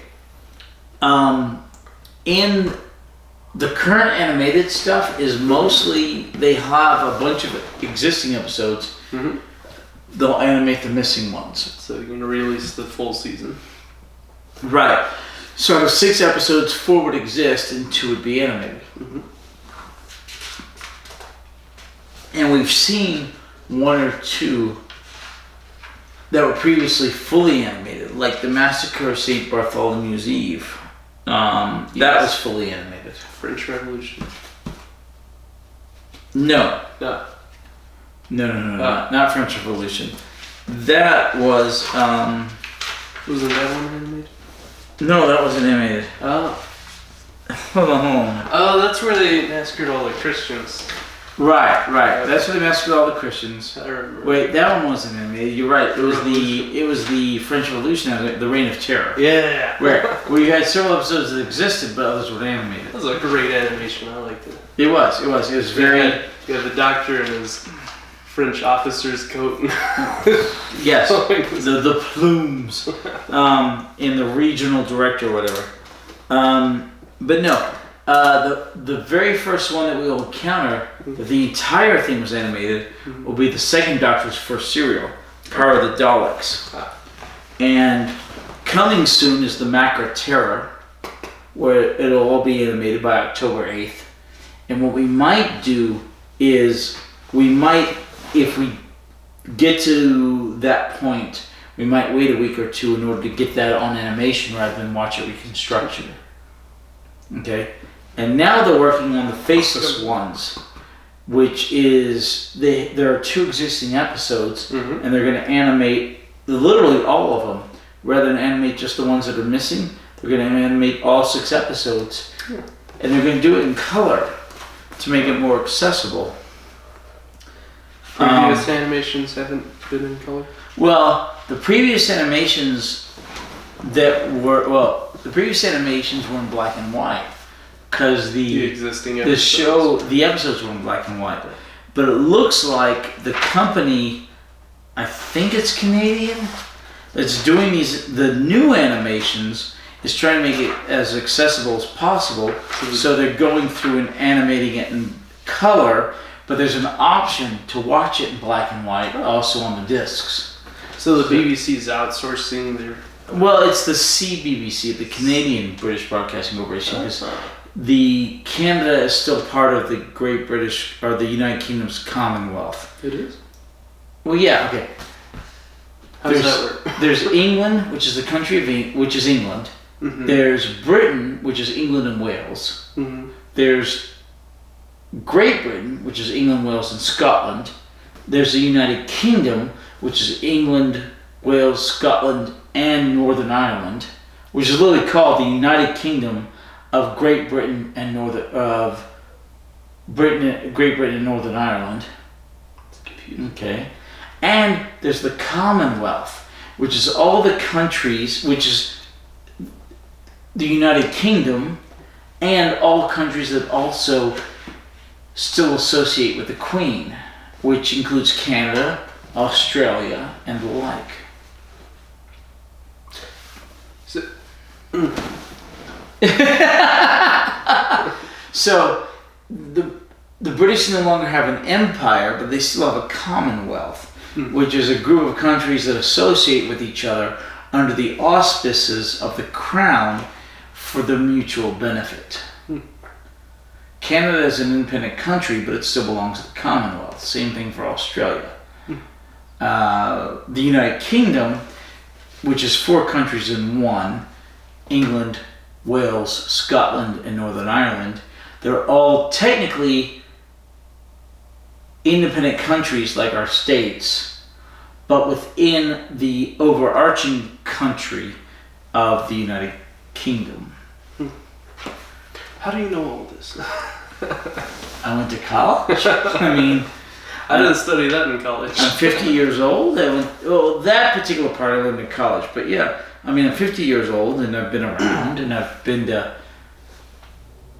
In the current animated stuff is mostly, they have a bunch of existing episodes. They'll animate the missing ones. So you're going to release the full season. Right. So out of 6 episodes, 4 would exist and 2 would be animated. And we've seen 1 or 2 that were previously fully animated, like the Massacre of St. Bartholomew's Eve. That was fully animated. French Revolution. No. No. No. Not French Revolution. That was... Wasn't that one animated? No, that wasn't animated. Oh. Hold on. Oh, that's where they massacred all the Christians. Right. That's where they massacred all the Christians. I remember. Wait, that one wasn't animated. You're right. It was the French Revolution, the Reign of Terror. Yeah. Where you had several episodes that existed, but others were animated. That was a great animation. I liked it. It was very... You had the Doctor in his French officer's coat. Yes, the plumes in the regional director or whatever. But no, the very first one that we will encounter, the entire thing was animated, will be the second Doctor's first serial, Power of the Daleks. And coming soon is the Macra Terror, where it'll all be animated by October 8th. And what we might do is, if we get to that point, we might wait a week or 2 in order to get that on animation rather than watch it reconstruction. Okay? And now they're working on the Faceless Ones, which is, there are 2 existing episodes, and they're going to animate literally all of them. Rather than animate just the ones that are missing, they're going to animate all 6 episodes. And they're going to do it in color to make it more accessible. Previous animations haven't been in color? Well, the previous animations were in black and white because the existing episodes. the episodes were in black and white. But it looks like the company, I think it's Canadian, that's doing the new animations is trying to make it as accessible as possible. So they're going through and animating it in color. But there's an option to watch it in black and white also on the discs. So the BBC's outsourcing their... Well, it's the CBBC, the Canadian British Broadcasting Corporation. the Canada is still part of the Great British or the United Kingdom's Commonwealth. It is? Well, yeah, okay. How does that work? There's England, which is the country of which is England. Mm-hmm. There's Britain, which is England and Wales. Mm-hmm. There's Great Britain, which is England, Wales, and Scotland. There's the United Kingdom, which is England, Wales, Scotland, and Northern Ireland, which is literally called the United Kingdom of Great Britain and Great Britain and Northern Ireland. It's confusing. Okay. And there's the Commonwealth, which is all the countries, which is the United Kingdom, and all countries that also still associate with the Queen, which includes Canada, Australia, and the like. So, so the British no longer have an empire, but they still have a Commonwealth, which is a group of countries that associate with each other under the auspices of the Crown for their mutual benefit. Canada is an independent country, but it still belongs to the Commonwealth. Same thing for Australia. The United Kingdom, which is 4 countries in one, England, Wales, Scotland, and Northern Ireland, they're all technically independent countries like our states, but within the overarching country of the United Kingdom. how do you know all this? I went to college. I mean, I didn't study that in college. I'm 50 years old. That particular part I went to college, but yeah, I mean, I'm 50 years old and I've been around and I've been to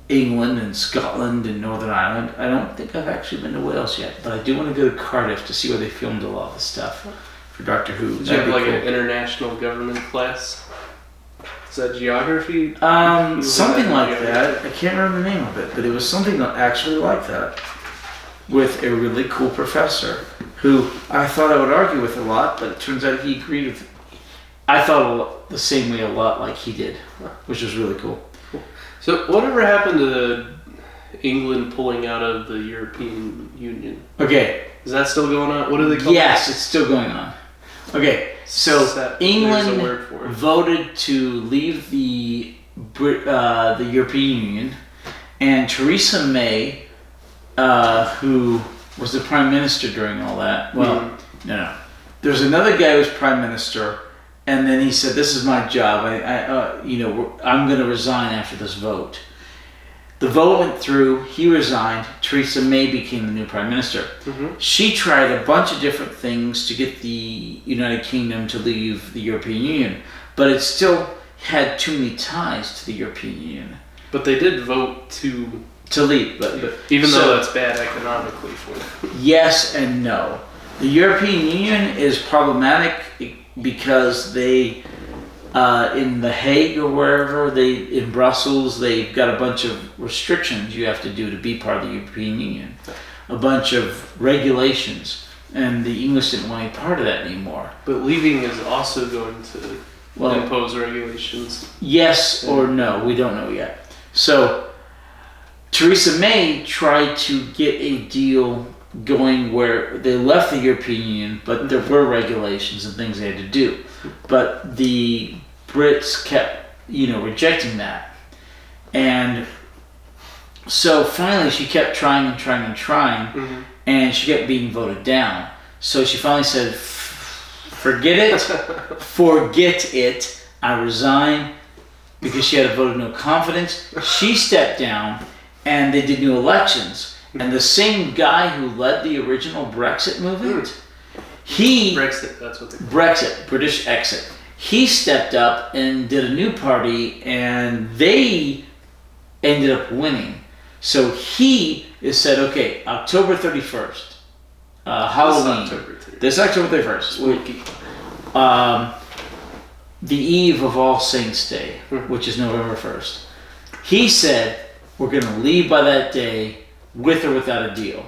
England and Scotland and Northern Ireland. I don't think I've actually been to Wales yet, but I do want to go to Cardiff to see where they filmed a lot of the stuff for Doctor Who. Did you have like an international government class? Is that geography? Something like that. I can't remember the name of it, but it was something actually like that, with a really cool professor who I thought I would argue with a lot, but it turns out he agreed with. I thought the same way a lot like he did, which was really cool. So whatever happened to England pulling out of the European Union? Okay. Is that still going on? What do they call it? Yes, it's still going on. Okay, so England voted to leave the European Union, and Theresa May, who was the prime minister during all that. Well, no. There's another guy who was prime minister, and then he said, "This is my job. I'm going to resign after this vote." The vote went through. He resigned. Theresa May became the new prime minister. Mm-hmm. She tried a bunch of different things to get the United Kingdom to leave the European Union, but it still had too many ties to the European Union. But they did vote to leave, but even though that's bad economically for them. Yes and no. The European Union is problematic because they, in The Hague or wherever, in Brussels, they've got a bunch of restrictions you have to do to be part of the European Union. A bunch of regulations, and the English didn't want any part of that anymore. But leaving is also going to impose regulations. Yes or no, we don't know yet. So Theresa May tried to get a deal going where they left the European Union, but there were regulations and things they had to do. But the Brits kept, rejecting that. And so finally she kept trying and trying and trying, and she kept being voted down. So she finally said, forget it, I resign, because she had a vote of no confidence. She stepped down, and they did new elections. And the same guy who led the original Brexit movement, Brexit, that's what they call it. Brexit, British exit. He stepped up and did a new party, and they ended up winning. So he has said, okay, October 31st, Halloween. This October 31st. The eve of All Saints Day, which is November 1st. He said, we're going to leave by that day, with or without a deal.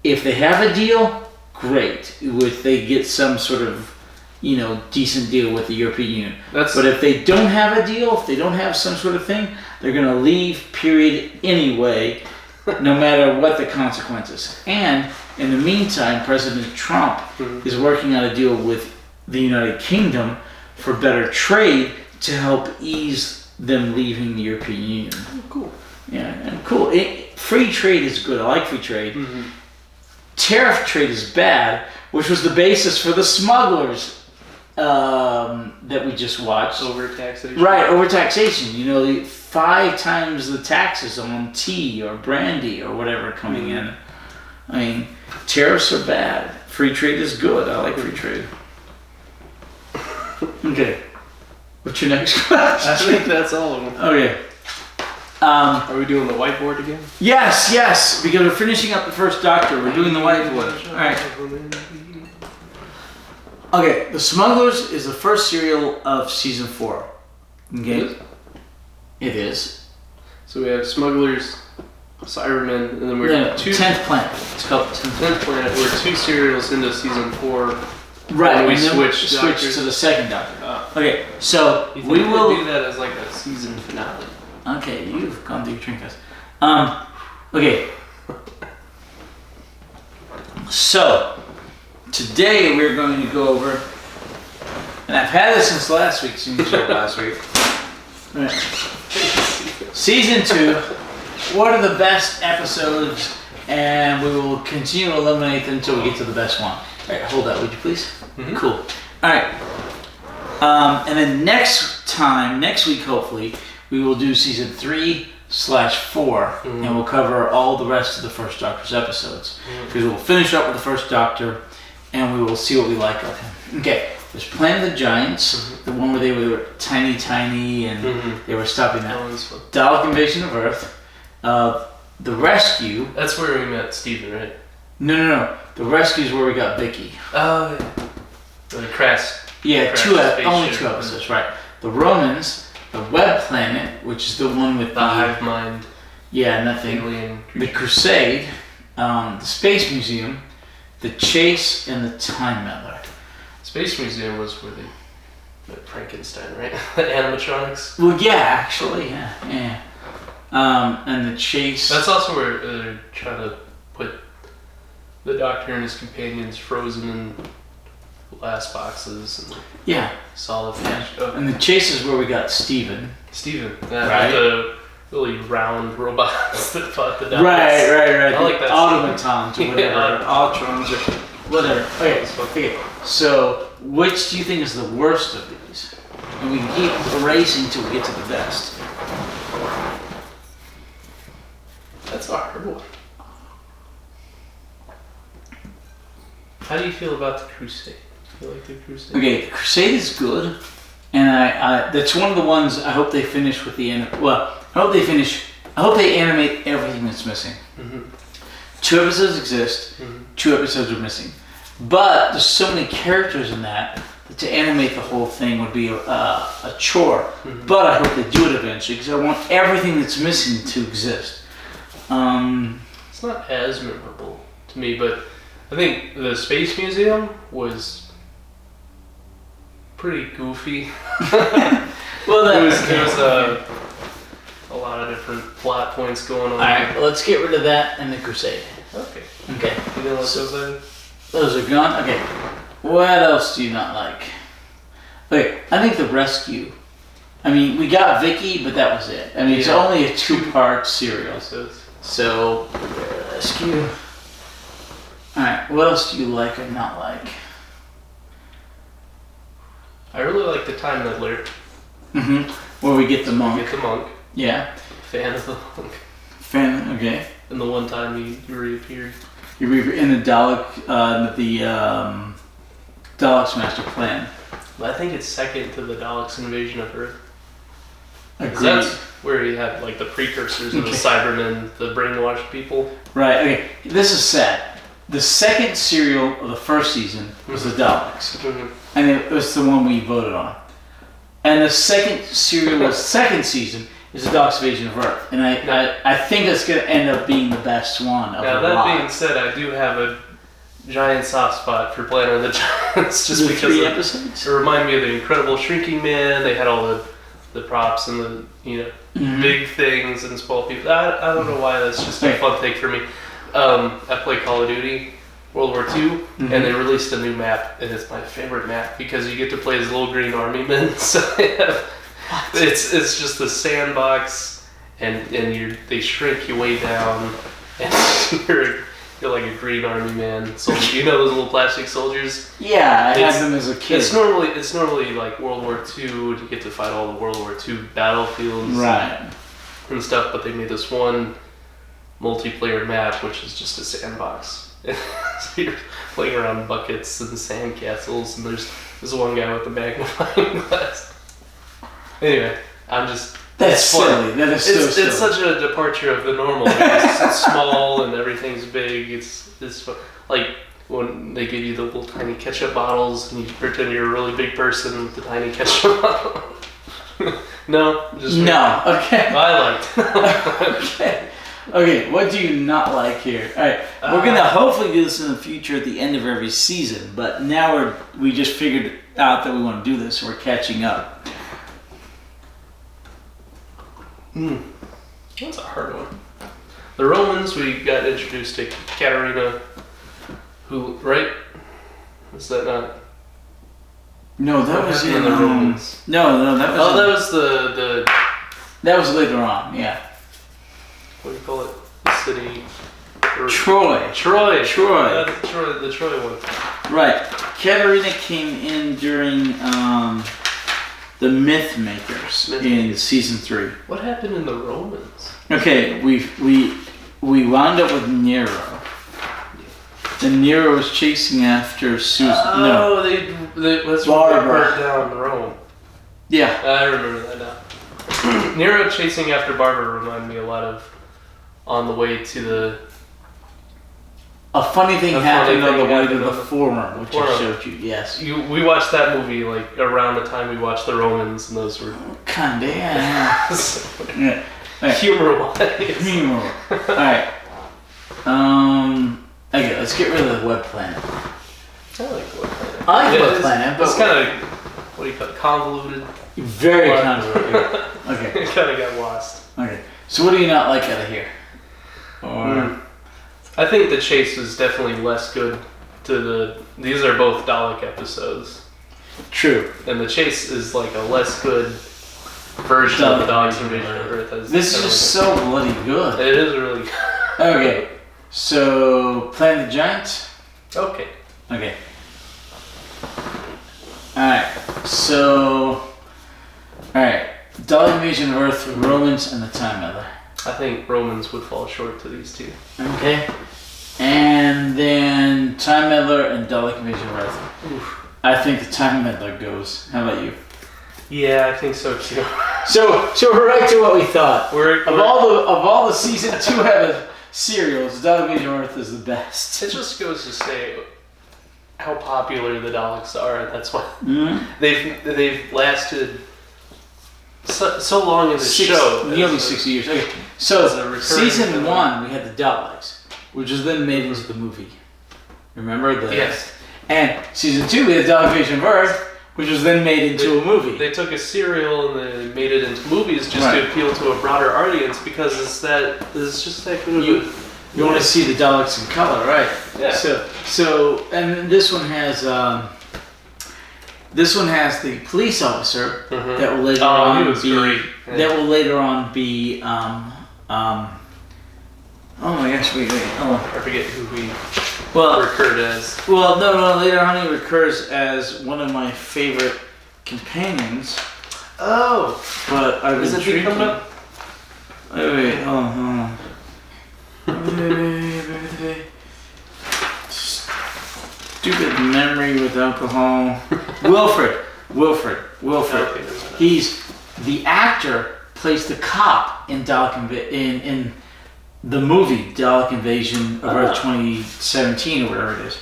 If they have a deal, great. If they get some sort of decent deal with the European Union. That's But if they don't have a deal, if they don't have some sort of thing, they're going to leave, period, anyway, no matter what the consequences. And in the meantime, President Trump is working on a deal with the United Kingdom for better trade to help ease them leaving the European Union. Oh, cool. Yeah, and cool. Free trade is good. I like free trade. Mm-hmm. Tariff trade is bad, which was the basis for the Smugglers that we just watched. Overtaxation. Right, overtaxation. 5 times the taxes on tea or brandy or whatever coming in. I mean, tariffs are bad. Free trade is good. I like free trade. Okay. What's your next question? I think that's all of them. Okay. Are we doing the whiteboard again? Yes, because we're finishing up the first Doctor. We're doing the whiteboard. All right. Okay, The Smugglers is the first serial of season 4. Okay. It is. So we have Smugglers, Cybermen, and then we're 10th Planet. It's called 10th Planet. We're 2 serials into season 4. Right, we switch to the second Doctor. Oh. Okay, so You think we will do that as like a season finale. Okay, you've gone through your drink test. Okay. So, today we're going to go over, and I've had this since last week, Right. Season 2, what are the best episodes, and we will continue to eliminate them until we get to the best one. Alright, hold that, would you please? Mm-hmm. Cool. Alright. And then next week hopefully, we will do season 3/4, and we'll cover all the rest of the first Doctor's episodes. Because we'll finish up with the first Doctor, and we will see what we like of him. Okay, there's Planet of the Giants, the one where they were tiny, and they were stopping that. Dalek Invasion of Earth, The Rescue. That's where we met Steven, right? No. The Rescue is where we got Vicky. Oh, yeah. The Crash. Yeah, only 2 episodes, right. The Romans, the Web Planet, which is the one with the hive mind. Yeah, nothing. Alien. The Crusade, the Space Museum, the Chase, and the Time Meddler. Space Museum was where they met Frankenstein, right? The animatronics. Well, yeah, actually, yeah. And the Chase. That's also where they're trying to put the Doctor and his companions frozen in glass boxes and solid finish. Oh. And the Chase is where we got Steven, right? The really round robots that fought the Daleks. Right. I like that. Automatons or whatever, Ultrons or whatever. Okay. So, which do you think is the worst of these? And we can keep racing till we get to the best. That's a hard one. How do you feel about the Crusade? You like the Crusade? Okay, the Crusade is good, and I that's one of the ones I hope they finish with the end. Well, I hope they animate everything that's missing. 2 episodes exist. 2 episodes are missing, but there's so many characters in that to animate the whole thing would be a chore. But I hope they do it eventually because I want everything that's missing to exist. It's not as memorable to me, but I think the Space Museum was pretty goofy. Well, there was a lot of different plot points going on. Alright, well, let's get rid of that and the Crusade. Okay. You didn't like those either? Those are gone? Okay. What else do you not like? Okay, I think the Rescue. I mean, we got Vicky, but that was it. I mean, it's only a 2-part serial. So, Rescue. Alright, what else do you like or not like? I really like the Time Meddler. Where we get the monk. Get the monk. Yeah. Fan of the monk. Okay. And the one time he reappeared. You in the Dalek, Dalek's master plan. I think it's second to the Daleks' invasion of Earth. Agreed. That's where he had like the precursors of the Cybermen, the brainwashed people. Right. Okay. This is sad. The second serial of the first season was the Daleks, and it was the one we voted on. And the second serial of the second season is the Daleks' invasion of Earth, and I think that's going to end up being the best one of the lot. That being said, I do have giant soft spot for Planet of the Giants just because 3 episodes. It reminded me of the Incredible Shrinking Man. They had all the props and the big things and small people. I don't know why, that's just a fun thing for me. I play Call of Duty World War II, and they released a new map, and it's my favorite map because you get to play as little green army men. So it's just the sandbox, and they shrink you way down, and you're like a green army man. So you know those little plastic soldiers? Yeah, I had them as a kid. It's normally like World War II, and you get to fight all the World War II battlefields, and stuff. But they made this one multiplayer map, which is just a sandbox. So you're playing around buckets and sand castles, and there's one guy with a magnifying glass. Anyway, that's silly. That is so silly. It's such a departure of the normal. It's small and everything's big. It's fun. Like when they give you the little tiny ketchup bottles and you pretend you're a really big person with the tiny ketchup bottle. No, just no. Okay. I liked. Okay. Okay, what do you not like here? All right, we're gonna hopefully do this in the future at the end of every season, but now we just figured out that we want to do this, so we're catching up. That's a hard one. The Romans, we got introduced to Katerina, who, right? Was that not? No, that was in the Romans. No, that was. Oh, that was the. That was later on, yeah. What do you call it? The city. Troy. The Troy one. Right. Katerina came in during the Myth Makers in season 3. What happened in the Romans? Okay, we wound up with Nero. And Nero was chasing after Susan. Oh, that's when they burnt down Rome. Yeah. I remember that now. Nero chasing after Barbara reminded me a lot of On the Way to the... A funny thing happened on the way to the Forum, which I showed you, yes. We watched that movie like around the time we watched the Romans, and those were... Kinda, yeah. Yeah. Right. Humor-wise. Humor. Alright. Okay, let's get rid of the Web Planet. I like Web Planet. I like Web Planet, but... It's kind of, what do you call it, convoluted? Very convoluted. Okay. It kind of got lost. Okay. So what do you not like out of here? Or... I think the chase is definitely less good these are both Dalek episodes. True. And the chase is like a less good version of the Dalek's Invasion of Earth. This is just so bloody good. It is really good. Okay. So, Planet of the Giants? Okay. Okay. Alright. So... Alright. Dalek Invasion of Earth, Romans, and the Time Meddler. I think Romans would fall short to these two. Okay. And then Time Meddler and Dalek Invasion of Earth. Oof. I think the Time Meddler goes. How about you? Yeah, I think so too. So we're right to what we thought. Of all the season 2 serials, Dalek Invasion of Earth is the best. It just goes to say how popular the Daleks are, and that's why they've lasted so long in the show. Nearly 6 years. Okay. So season 1 we had the Daleks, which was then made into the movie. Remember the? Yes. And season 2 we had Dalek Invasion of Earth, which was then made into a movie. They took a serial and they made it into movies just to appeal to a broader audience because it's just that good of a... You want to see the Daleks in color, right? Yeah. So and this one has the police officer that will later on be great. That will later on be oh my gosh, wait. Oh. I forget who he recurred as. Well, no, later on he recurs as one of my favorite companions. Oh. But I've been he coming up? Wait, hold on. Stupid memory with alcohol. Wilfred. Okay, He's the actor plays the cop in in the movie Dalek Invasion of Earth 2017 or whatever it is,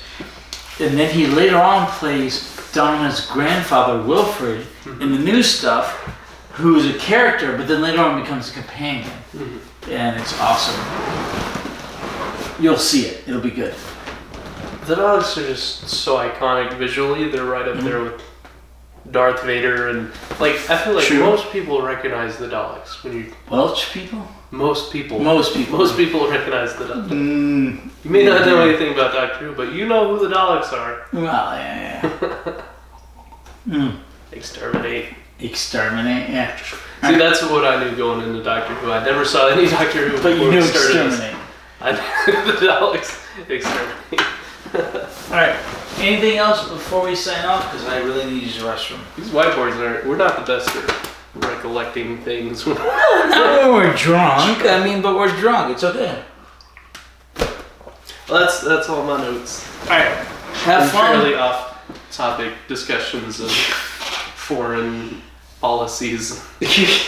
and then he later on plays Donna's grandfather Wilfred in the new stuff, who's a character, but then later on becomes a companion, and it's awesome. You'll see it. It'll be good. The Daleks are just so iconic visually. They're right up there with Darth Vader, and like I feel like most people recognize the Daleks when you. Welsh people. Most people recognize the Daleks. You may not know anything about Doctor Who, but you know who the Daleks are. Well, yeah. Exterminate, yeah. See, that's what I knew going into Doctor Who. I never saw any Doctor Who. But you knew exterminate. I knew the Daleks exterminate. Alright, anything else before we sign off? Because I really need to use the restroom. These whiteboards we're not the best at recollecting things. Not when we're drunk. I mean, but we're drunk. It's okay. Well, that's all my notes. Alright, have fun. Fairly off-topic discussions of foreign policies,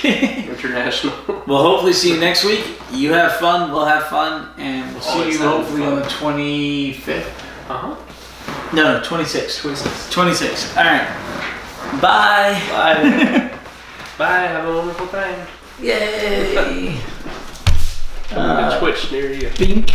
international. We'll hopefully see you next week. You have fun, we'll have fun, and we'll see you hopefully on the 25th. No, 26th. 26th. All right. Bye. Bye. Bye. Have a wonderful time. Yay. I'm gonna Twitch near you. Bink.